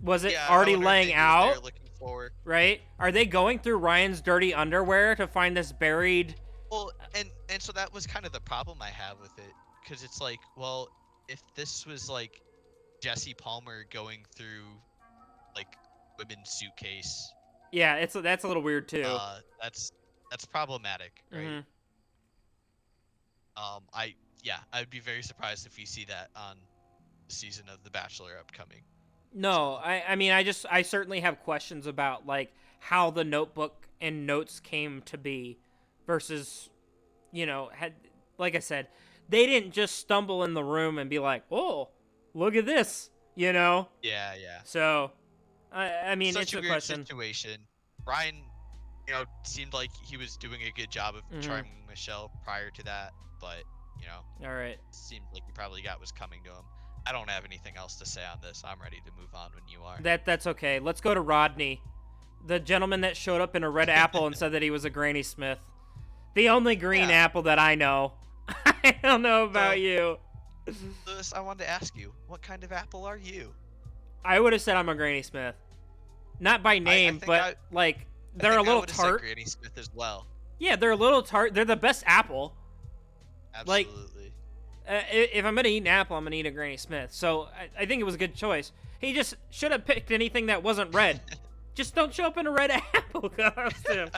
was it already laying out? Looking for. Right? Are they going through Ryan's dirty underwear to find this buried? Well, and so that was kind of the problem I have with it, because it's like, well, if this was like Jesse Palmer going through like women's suitcase, yeah, that's a little weird too. That's problematic, right? Mm-hmm. I'd be very surprised if we see that on the season of The Bachelor upcoming. No, I mean, I certainly have questions about like how the notebook and notes came to be versus, like I said, they didn't just stumble in the room and be like, oh, look at this, Yeah. So, I mean, Such it's a a weird question. situation. Ryan, seemed like he was doing a good job of charming Michelle prior to that, but, All right. seemed like he probably got was coming to him. I don't have anything else to say on this. I'm ready to move on when you are. That's okay. Let's go to Rodney, the gentleman that showed up in a red apple and said that he was a Granny Smith. The only green apple that I know. I don't know about you. Lewis, I wanted to ask you, what kind of apple are you? I would have said I'm a Granny Smith. Not by name, but they're a little tart. Granny Smith as well. Yeah, they're a little tart. They're the best apple. Absolutely. If I'm gonna eat an apple, I'm gonna eat a Granny Smith. So I think it was a good choice. He just should have picked anything that wasn't red. Just don't show up in a red apple costume.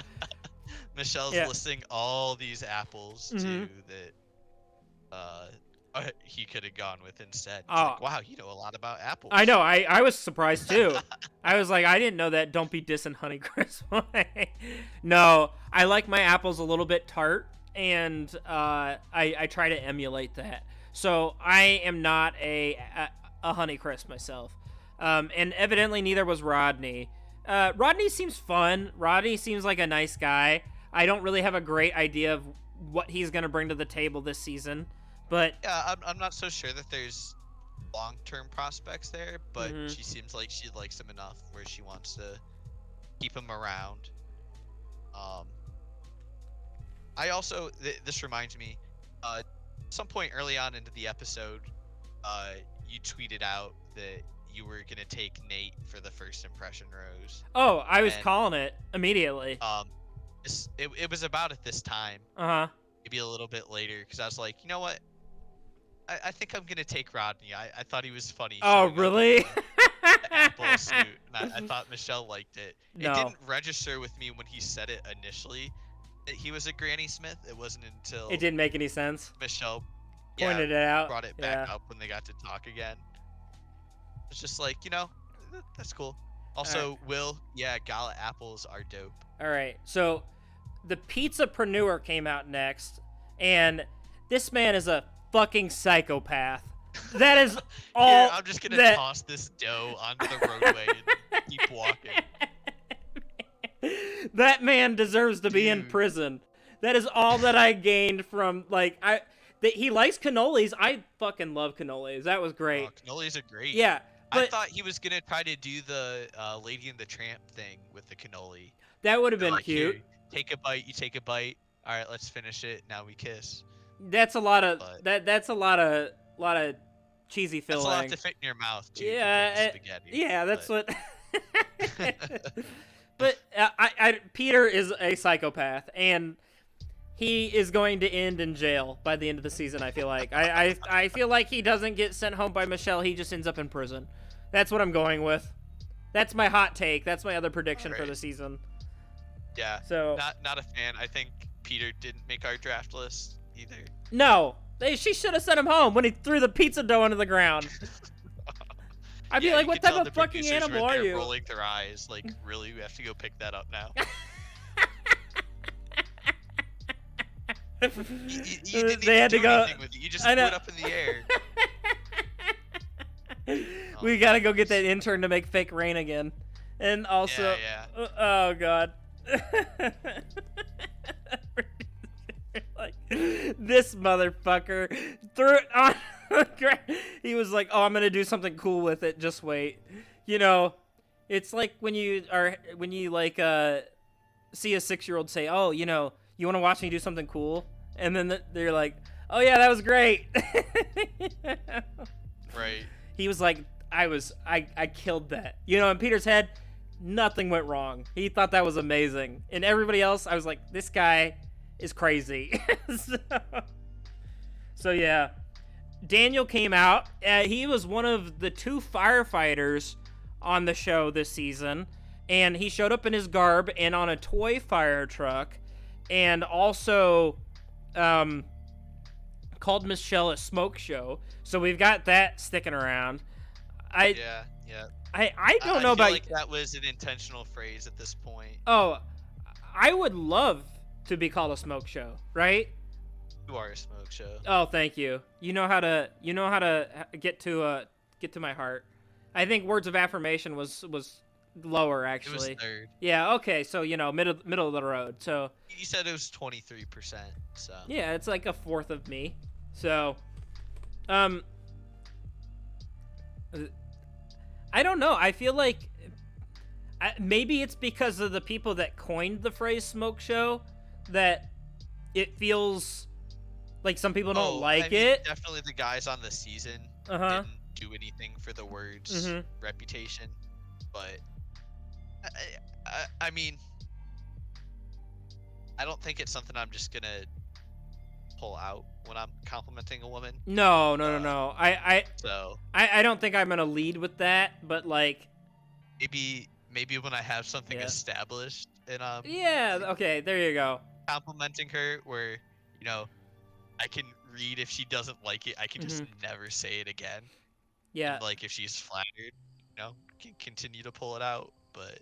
Michelle's listing all these apples too that he could have gone with instead. Like, wow, you know a lot about apples. I know. I was surprised too. I was like, I didn't know that. Don't be dissing Honeycrisp. No, I like my apples a little bit tart, and I try to emulate that. So I am not a Honeycrisp myself, and evidently neither was Rodney. Rodney seems fun. Rodney seems like a nice guy. I don't really have a great idea of what he's gonna bring to the table this season, but yeah, I'm not so sure that there's long-term prospects there, but she seems like she likes him enough where she wants to keep him around. I also this reminds me, some point early on into the episode, you tweeted out that you were gonna take Nate for the first impression rose. Oh, I was calling it immediately. It was about at this time. Maybe a little bit later, because I was like, you know what? I think I'm gonna take Rodney. I thought he was funny. Oh, really? The apple suit. And I thought Michelle liked it. No. It didn't register with me when he said it initially that he was a Granny Smith. It wasn't until it didn't make any sense. Michelle pointed it out, brought it back up when they got to talk again. It's just like, that's cool. Also, gala apples are dope. All right, so the Pizzapreneur came out next, and this man is a fucking psychopath. That is all. I'm just gonna toss this dough onto the roadway and keep walking. That man deserves to be in prison. That is all that I gained from he likes cannolis. I fucking love cannolis. That was great. Oh, cannolis are great. Yeah. But I thought he was gonna try to do the Lady and the Tramp thing with the cannoli. That would have been cute. Here, take a bite. You take a bite. All right, let's finish it. Now we kiss. That's a lot of that's a lot of cheesy filling. That's a lot to fit in your mouth too. Yeah, spaghetti. Yeah, that's what. But Peter is a psychopath, and he is going to end in jail by the end of the season. I feel like I feel like he doesn't get sent home by Michelle. He just ends up in prison. That's what I'm going with. That's my hot take. That's my other prediction for the season. Yeah. So not a fan. I think Peter didn't make our draft list either. No, she should have sent him home when he threw the pizza dough into the ground. I'd be like, what type of fucking animal are you? Rolling their eyes, like, really, we have to go pick that up now. You didn't They even had to do go. anything with it. You just I threw know. it up in the air. Oh We my gotta go get goodness. that intern to make fake rain again, and also, Yeah. oh god, like this motherfucker threw it on the ground. He was like, "Oh, I'm gonna do something cool with it. Just wait." You know, it's like when you like see a 6-year-old say, "Oh, you know, you want to watch me do something cool," and then they're like, "Oh yeah, that was great." Right. He was like, I killed that. You know, in Peter's head, nothing went wrong. He thought that was amazing. And everybody else, I was like, this guy is crazy. so yeah. Daniel came out. He was one of the 2 firefighters on the show this season. And he showed up in his garb and on a toy fire truck. And also called Michelle a smoke show. So we've got that sticking around. Yeah. I don't know I feel about like that was an intentional phrase at this point. Oh, I would love to be called a smoke show, right? You are a smoke show. Oh, thank you. You know how to get to my heart. I think words of affirmation was lower actually. It was 3rd. Yeah, okay. So, you know, middle of the road. So, You said it was 23%, so. yeah, it's like a fourth of me. So, I don't know. I feel like maybe it's because of the people that coined the phrase smoke show that it feels like some people don't like it. Definitely the guys on the season didn't do anything for the word's reputation, but I mean, I don't think it's something I'm just gonna pull out when I'm complimenting a woman. No. So I don't think I'm gonna lead with that, but like maybe when I have something established and yeah, okay, there you go. complimenting her, where you know I can read if she doesn't like it, I can just never say it again. Yeah. And, like if she's flattered, you know, can continue to pull it out, but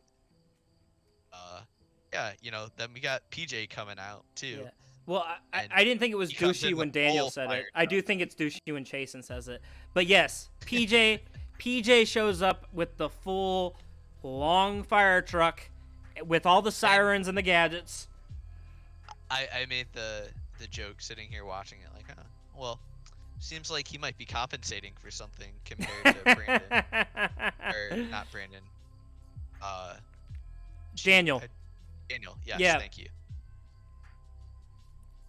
yeah, you know, then we got PJ coming out too. Yeah. Well, I didn't think it was douchey when Daniel said it. I do think it's douchey when Chasen says it. But yes, PJ shows up with the full long fire truck with all the sirens and the gadgets. I made the joke sitting here watching it like, well, seems like he might be compensating for something compared to Brandon. Or not Brandon. Daniel. Daniel, yes, Yeah. thank you.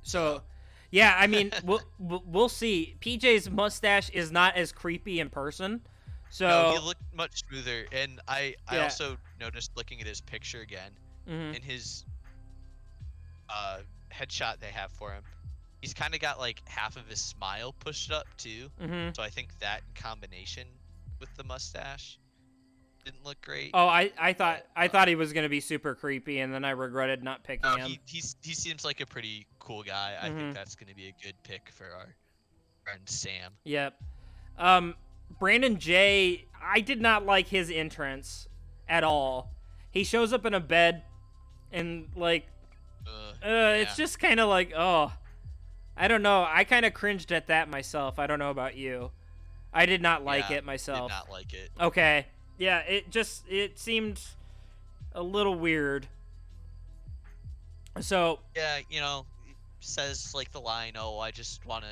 So, yeah, I mean, we'll see. PJ's mustache is not as creepy in person. So No, he looked much smoother, and I also noticed looking at his picture again, in his headshot they have for him, he's kind of got like half of his smile pushed up too. So I think that in combination with the mustache didn't look great. Oh, I thought he was gonna be super creepy, and then I regretted not picking him. He seems like a pretty cool guy. I think that's gonna be a good pick for our friend Sam. Yep. Brandon J, I did not like his entrance at all. He shows up in a bed, and like, it's just kind of like, oh, I don't know. I kind of cringed at that myself. I don't know about you. I did not like it myself. Did not like it. Okay. Yeah, it seemed a little weird. So yeah, you know, says like the line, "Oh, I just want to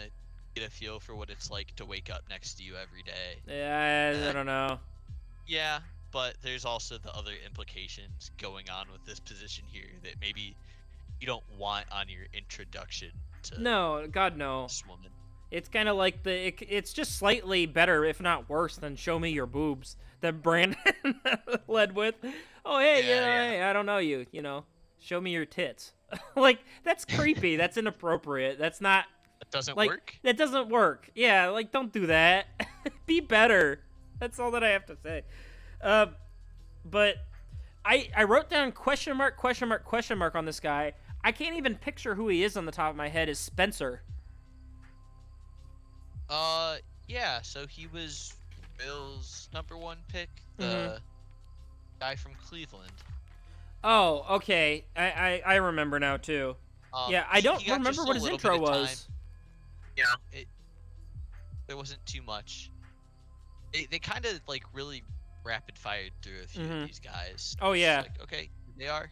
get a feel for what it's like to wake up next to you every day." Yeah, I don't know. Yeah, but there's also the other implications going on with this position here that maybe you don't want on your introduction to No, God no. this woman. It's kind of like it's just slightly better, if not worse, than "Show Me Your Boobs" that Brandon led with. Oh, hey, hey, I don't know you. You know, show me your tits. Like, that's creepy. That's inappropriate. That's not. That doesn't like, work. That doesn't work. Yeah, like, don't do that. Be better. That's all that I have to say. But I wrote down question mark on this guy. I can't even picture who he is on the top of my head. Is Spencer? Yeah, so he was Bill's #1 pick, the guy from Cleveland. Oh, okay. I remember now too. Yeah, I don't He got remember just what a his little bit intro of time. was. Yeah, there wasn't too much. They kind of like really rapid fired through a few of these guys. Oh, It's yeah. like, okay, they are.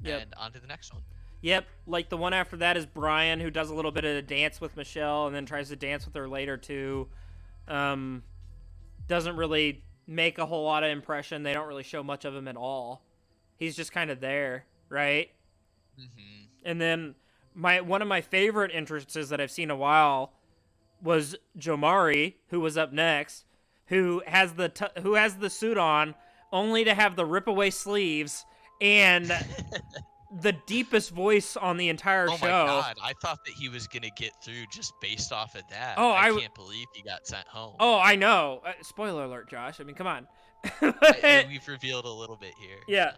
Yep. And on to the next one. Yep, like the one after that is Brian, who does a little bit of a dance with Michelle and then tries to dance with her later too. Doesn't really make a whole lot of impression. They don't really show much of him at all. He's just kind of there, right? Mm-hmm. And then one of my favorite entrances that I've seen in a while was Jomari, who was up next, who has the suit on, only to have the rip away sleeves and the deepest voice on the entire Oh show. my god, I thought that he was gonna get through just based off of that. Oh, I can't believe he got sent home. Oh, I know. Spoiler alert, Josh. I mean, come on. We've revealed a little bit here. Yeah.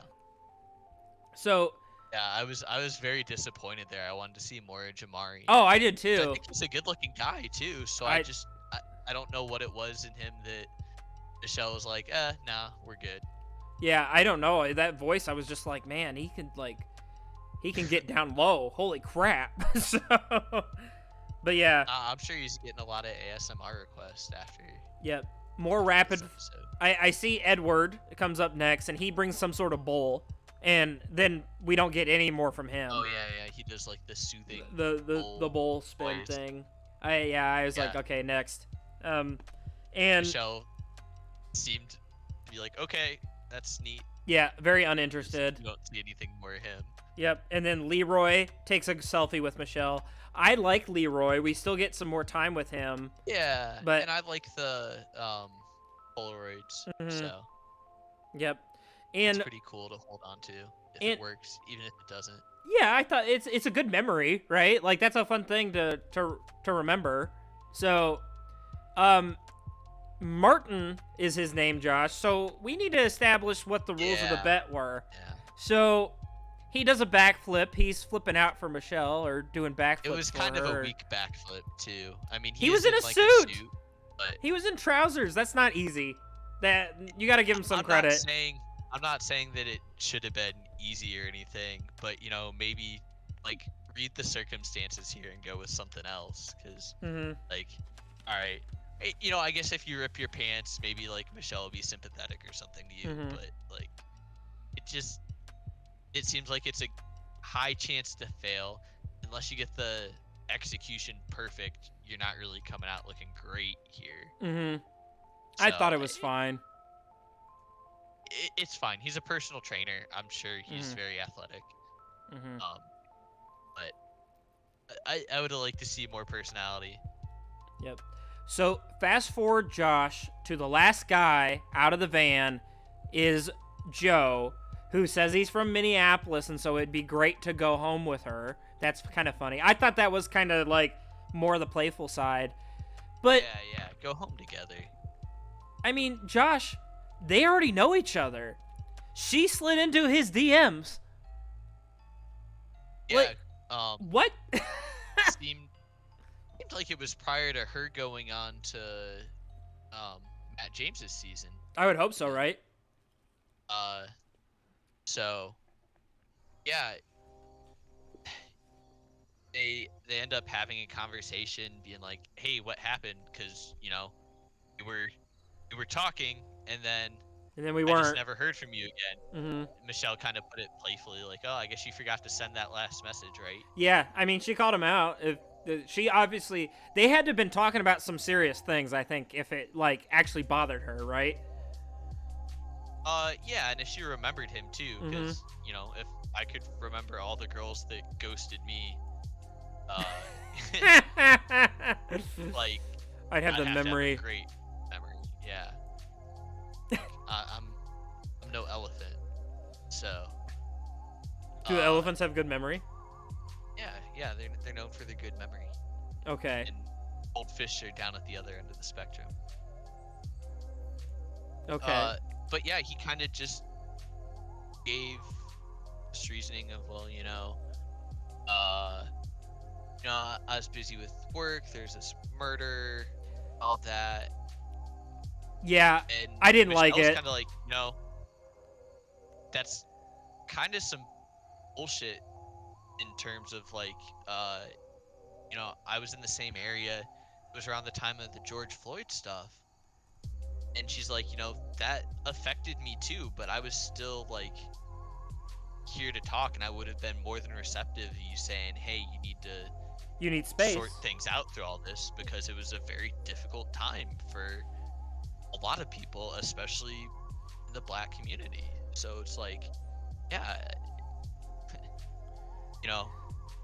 So. Yeah, I was very disappointed there. I wanted to see more of Jamari. Oh, I did too. I think he's a good-looking guy too. So I don't know what it was in him that Michelle was like, nah, we're good. Yeah, I don't know. That voice, I was just like, man, he can get down low. Holy crap. So, but yeah. I'm sure he's getting a lot of ASMR requests after. Yep. More rapid. I see Edward comes up next, and he brings some sort of bowl, and then we don't get any more from him. Oh yeah, he does like the soothing. The bowl spin voice. Thing. I was like, okay, next. And Michelle seemed to be like, okay, that's neat. Yeah, very uninterested. You don't see anything more of him. Yep, and then Leroy takes a selfie with Michelle. I like Leroy. We still get some more time with him. Yeah, but and I like the Polaroids. Mm-hmm. So. Yep, and it's pretty cool to hold on to if it works, even if it doesn't. Yeah, I thought it's a good memory, right? Like that's a fun thing to remember. So, Martin is his name, Josh. So we need to establish what the rules of the bet were. Yeah. So he does a backflip. He's flipping out for Michelle or doing backflips. It was kind of a weak backflip tue. I mean, he was in a like suit. But he was in trousers. That's not easy. That you got to give him some credit. I'm not saying that it should have been easy or anything, but maybe like read the circumstances here and go with something else, because like, all right, I guess if you rip your pants, maybe like Michelle will be sympathetic or something to you, but like it seems like it's a high chance to fail unless you get the execution perfect. You're not really coming out looking great here. So, I thought it was fine. It's fine. He's a personal trainer. I'm sure he's very athletic. But I would have liked to see more personality. Yep. So fast forward, Josh, to the last guy out of the van is Joe, who says he's from Minneapolis, and so it'd be great to go home with her. That's kind of funny. I thought that was kind of like more the playful side. But yeah, go home together. I mean, Josh, they already know each other. She slid into his DMs. Yeah. Like, what? seemed like it was prior to her going on to Matt James's season. I would hope so, right? So yeah, they end up having a conversation, being like, "Hey, what happened?" Because we were talking, and then we weren't. I just never heard from you again. Mm-hmm. Michelle kind of put it playfully, like, "Oh, I guess you forgot to send that last message, right?" Yeah, I mean, she called him out. She obviously, they had to have been talking about some serious things, I think, if it like actually bothered her, right? Yeah, and if she remembered him too, because if I could remember all the girls that ghosted me, like I'd have the to memory. have a great memory, yeah. I'm no elephant, so. Do elephants have good memory? Yeah, they're known for their good memory. Okay. And goldfish are down at the other end of the spectrum. Okay. But yeah, he kind of just gave this reasoning of, well, I was busy with work. There's this murder, all that. Yeah, and I didn't like it. Kind of like, that's kind of some bullshit in terms of like, I was in the same area. It was around the time of the George Floyd stuff, and she's like, that affected me too, but I was still like here to talk, and I would have been more than receptive to you saying, hey, You need space. sort things out through all this, because it was a very difficult time for a lot of people, especially in the Black community. So it's like, yeah,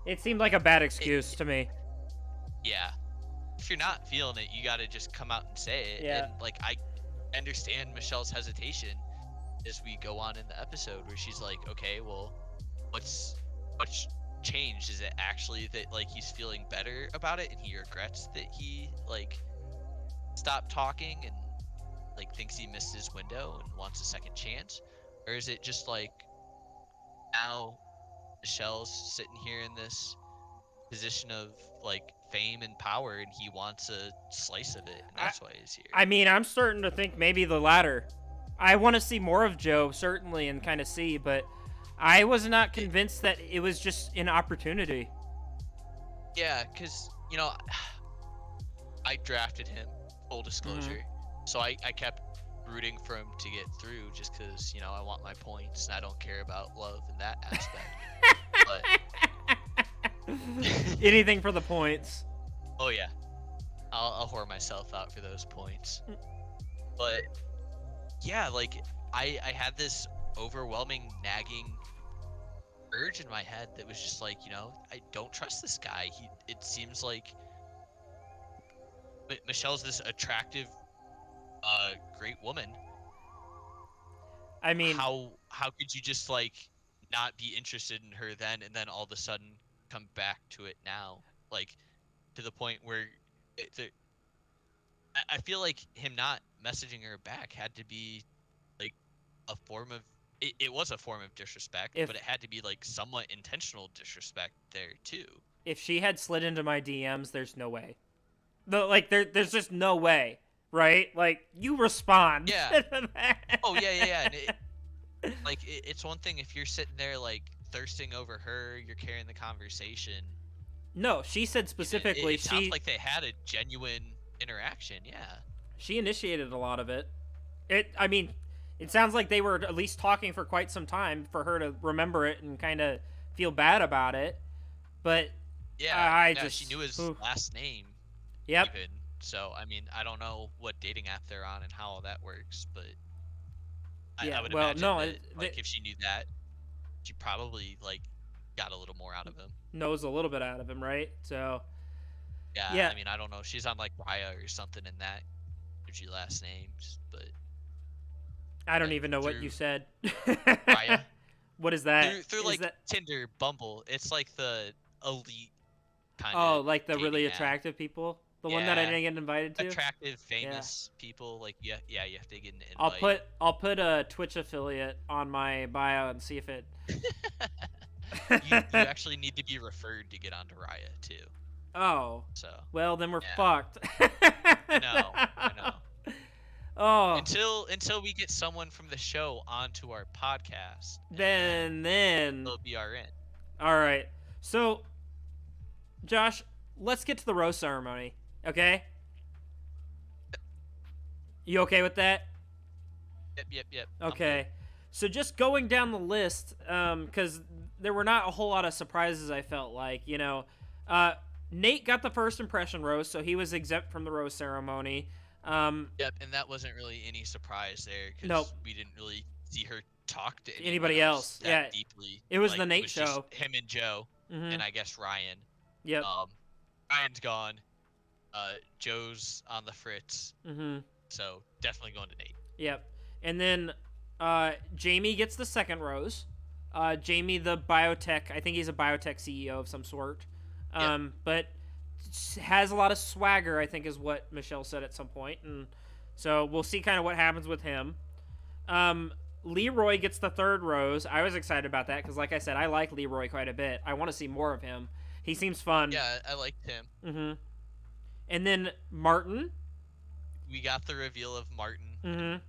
It seemed like a bad excuse to me. yeah. If you're not feeling it, you got to just come out and say it. Yeah. And like, I understand Michelle's hesitation as we go on in the episode, where she's like, okay, well, what's changed? Is it actually that like he's feeling better about it and he regrets that he like stopped talking and like thinks he missed his window and wants a second chance? Or is it just like now Michelle's sitting here in this position of like fame and power and he wants a slice of it, and that's why he's here? I mean, I'm starting to think maybe the latter. I want to see more of Joe, certainly, and kind of see, but I was not convinced that it was just an opportunity. Yeah, because, I drafted him, full disclosure. So I kept rooting for him to get through just because, I want my points and I don't care about love in that aspect. But anything for the points. Oh, yeah. I'll whore myself out for those points. But, yeah, like, I had this overwhelming, nagging urge in my head that was just like, I don't trust this guy. It seems like Michelle's this attractive, great woman. I mean, how could you just like not be interested in her then, and then all of a sudden come back to it now, like to the point where I feel like him not messaging her back had to be like a form of it was a form of disrespect, but it had to be like somewhat intentional disrespect there too. If she had slid into my DMs, there's no way. There's just no way, right? Like, you respond. Yeah. Oh, yeah. And it's one thing if you're sitting there, like, thirsting over her, you're carrying the conversation. No, she said specifically it sounds like they had a genuine interaction, yeah. She initiated a lot of it. It sounds like they were at least talking for quite some time for her to remember it and kind of feel bad about it. But yeah, she knew his last name. Yep. Even. So, I mean, I don't know what dating app they're on and how all that works, but I would imagine that, if she knew that, she probably, like, got a little more out of him. Knows a little bit out of him, right? So, yeah. I mean, I don't know. She's on, like, Raya or something in that. There's your last names, but... I don't even know what you said. Raya? What is that? Through like, Tinder, Bumble. It's like the elite kind of... Oh, like the really attractive people? The one that I didn't get invited to? Attractive, famous people. Like, you have to get an invite. I'll put a Twitch affiliate on my bio and see if it... you actually need to be referred to get onto Raya, too. Oh. So. Well, then we're fucked. I know. Oh. Until we get someone from the show onto our podcast. Then they'll be our in. All right. So, Josh, let's get to the rose ceremony, okay? You okay with that? Yep. Okay. So just going down the list, because there were not a whole lot of surprises, I felt like, Nate got the first impression rose, so he was exempt from the rose ceremony. Yep, and that wasn't really any surprise there, because we didn't really see her talk to anybody else that deeply. It was the Nate show. Just him and Joe, and I guess Ryan. Yep. Ryan's gone. Joe's on the fritz. So definitely going to Nate. Yep. And then Jamie gets the second rose. Jamie, the biotech, I think he's a biotech CEO of some sort. But has a lot of swagger, I think is what Michelle said at some point. And so we'll see kind of what happens with him. Leroy gets the third rose. I was excited about that because, like I said, I like Leroy quite a bit. I want to see more of him. He seems fun. Yeah, I liked him. And then Martin. We got the reveal of Martin.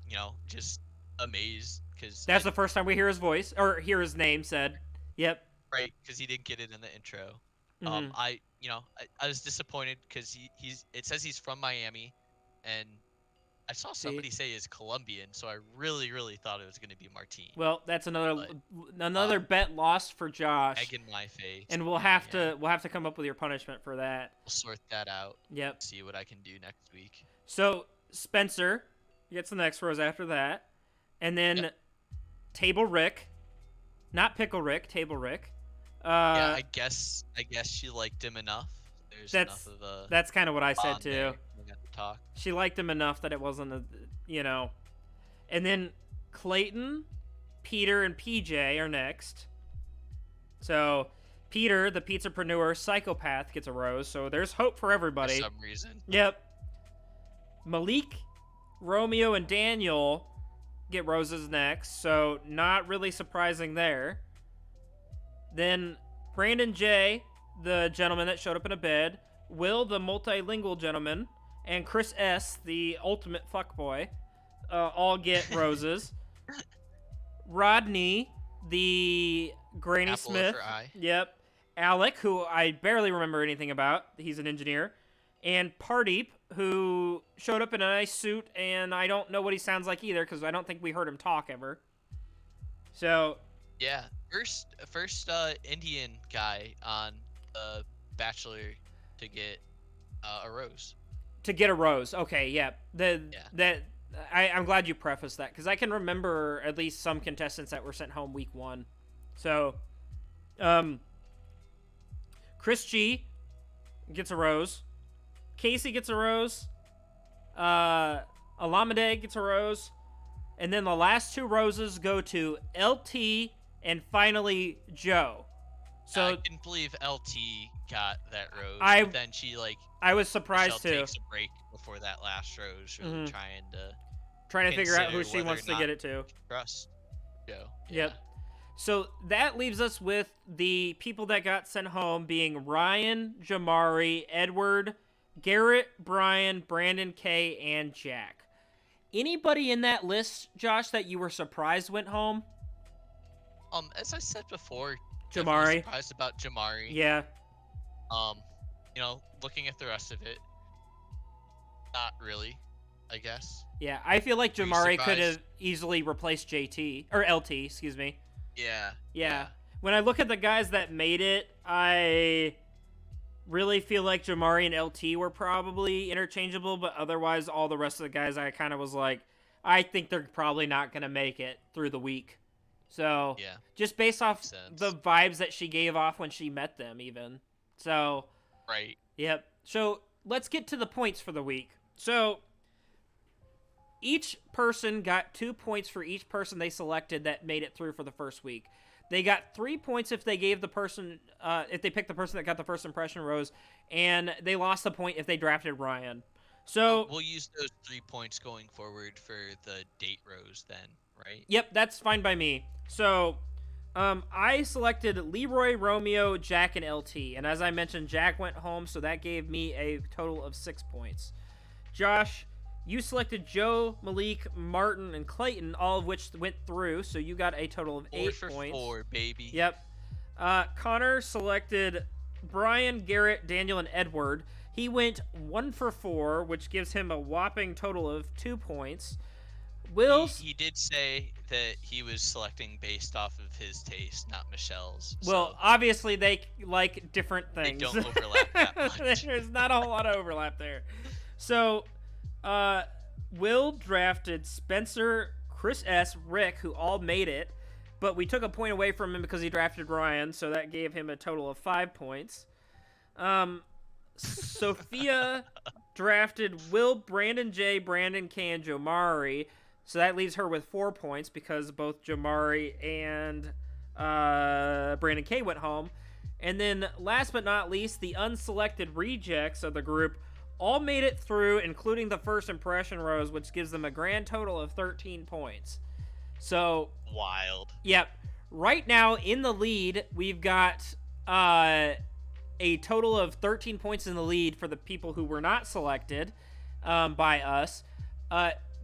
Just amazed because that's the first time we hear his voice or hear his name said. Yep. right, because he didn't get it in the intro. Mhm. I was disappointed because it says he's from Miami, and I saw See, somebody say he's Colombian, so I really, really thought it was going to be Martine. well, that's But another bet lost for Josh, egg in my face. and Yeah, yeah. we'll have to come up with your punishment for that. We'll sort that out. Yep. See what I can do next week. So Spencer gets the next rose after that, and then Yep. Table Rick, not Pickle Rick, Table Rick. Yeah, I guess she liked him enough. There's enough of a that's kind of what I said bond too. there. We got to talk. She liked him enough that it wasn't and then Clayton, Peter, and PJ are next. So Peter, the pizzapreneur psychopath, gets a rose. So there's hope for everybody. For some reason. Yep. Malik, Romeo, and Daniel get roses next. So not really surprising there. Then Brandon J, the gentleman that showed up in a bed, Will, the multilingual gentleman, and Chris S, the ultimate fuckboy, all get roses. Rodney, the Granny Apple Smith, of her eye. yep. Alec, who I barely remember anything about, he's an engineer, and Pardeep, who showed up in a nice suit, and I don't know what he sounds like either, because I don't think we heard him talk ever. So, Yeah, first Indian guy on the Bachelor to get a rose. to get a rose, okay, yeah. I'm glad you prefaced that, because I can remember at least some contestants that were sent home week 1. So, Chris G gets a rose. Casey gets a rose. Alameda gets a rose. And then the last 2 roses go to LT and finally Joe. So I couldn't believe LT got that rose. But then she I was surprised Michelle too. takes a break before that last rose, really Trying to figure out who consider she wants whether to or get not it to. trust Joe. Yep. So that leaves us with the people that got sent home being Ryan, Jamari, Edward, Garrett, Brian, Brandon K, and Jack. Anybody in that list, Josh, that you were surprised went home? As I said before, Jamari. definitely surprised about Jamari. Yeah. Looking at the rest of it, not really, I guess. Yeah, I feel like Were you Jamari could surprised? have easily replaced JT or LT, excuse me. Yeah. When I look at the guys that made it, I really feel like Jamari and LT were probably interchangeable, but otherwise all the rest of the guys I kind of was like, I think they're probably not going to make it through the week. So, Yeah. just based off Makes sense. the vibes that she gave off when she met them even. So, Right. yep. So, let's get to the points for the week. So, each person got 2 points for each person they selected that made it through for the first week. They got 3 points if they gave the person, if they picked the person that got the first impression rose, and they lost a point if they drafted Ryan. So We'll use those 3 points going forward for the date rose then, right? yep, that's fine by me. So I selected Leroy, Romeo, Jack, and LT, and as I mentioned, Jack went home, so that gave me a total of 6 points. Josh, you selected Joe, Malik, Martin, and Clayton, all of which went through, so you got a total of 8 4 for points. 4, baby. Yep. Connor selected Brian, Garrett, Daniel, and Edward. He went 1 for 4, which gives him a whopping total of 2 points. Will, He did say that he was selecting based off of his taste, not Michelle's. well, so obviously they like different they things. don't overlap that much. There's not a whole lot of overlap there. So, Will drafted Spencer, Chris S, Rick, who all made it, but we took a point away from him because he drafted Ryan, so that gave him a total of 5 points. Sophia drafted Will, Brandon J, Brandon K, and Jomari, so that leaves her with 4 points because both Jamari and Brandon K went home. And then, last but not least, the unselected rejects of the group all made it through, including the first impression rose, which gives them a grand total of 13 points. So, Wild. yep. Right now, in the lead, we've got a total of 13 points in the lead for the people who were not selected by us.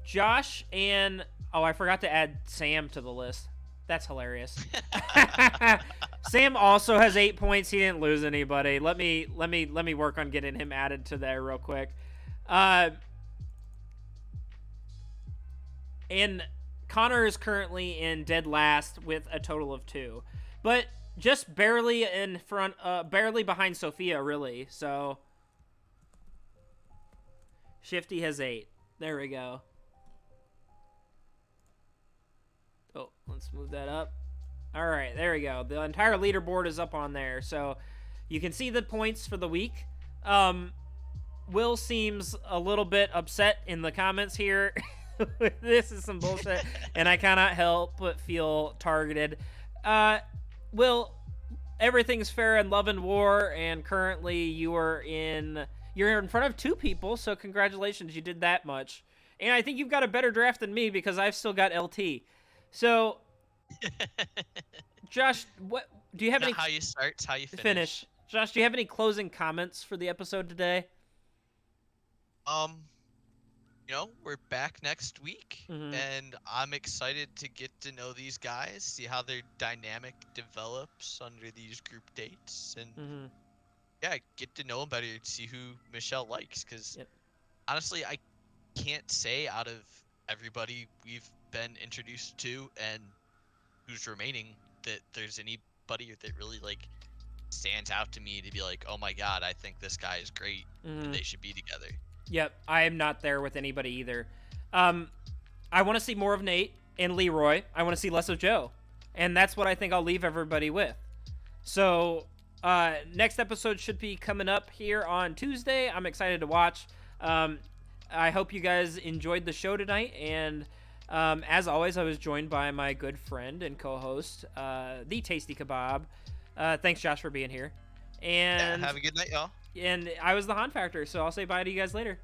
Josh and... Oh, I forgot to add Sam to the list. That's hilarious. Sam also has 8 points. He didn't lose anybody. Let me work on getting him added to there real quick. And Connor is currently in dead last with a total of 2, but just barely in front, barely behind Sophia, really. So Shifty has 8. There we go. Oh, let's move that up. All right, there we go. The entire leaderboard is up on there, so you can see the points for the week. Will seems a little bit upset in the comments here. This is some bullshit, and I cannot help but feel targeted. Will, everything's fair in love and war, and currently you're in front of 2 people, so congratulations, you did that much. And I think you've got a better draft than me because I've still got LT. So, Josh, what do you have any? How you start, it's how you finish. Josh, do you have any closing comments for the episode today? We're back next week, and I'm excited to get to know these guys, see how their dynamic develops under these group dates, and get to know them better, see who Michelle likes. Because honestly, I can't say out of everybody we've been introduced to and who's remaining that there's anybody that really like stands out to me to be like, oh my god, I think this guy is great and they should be together. Yep, I am not there with anybody either. I want to see more of Nate and Leroy. I want to see less of Joe. And that's what I think I'll leave everybody with. So, next episode should be coming up here on Tuesday. I'm excited to watch. I hope you guys enjoyed the show tonight. And as always, I was joined by my good friend and co-host, The Tasty Kebab. Thanks, Josh, for being here. And have a good night, y'all. And I was the Han Factor, so I'll say bye to you guys later.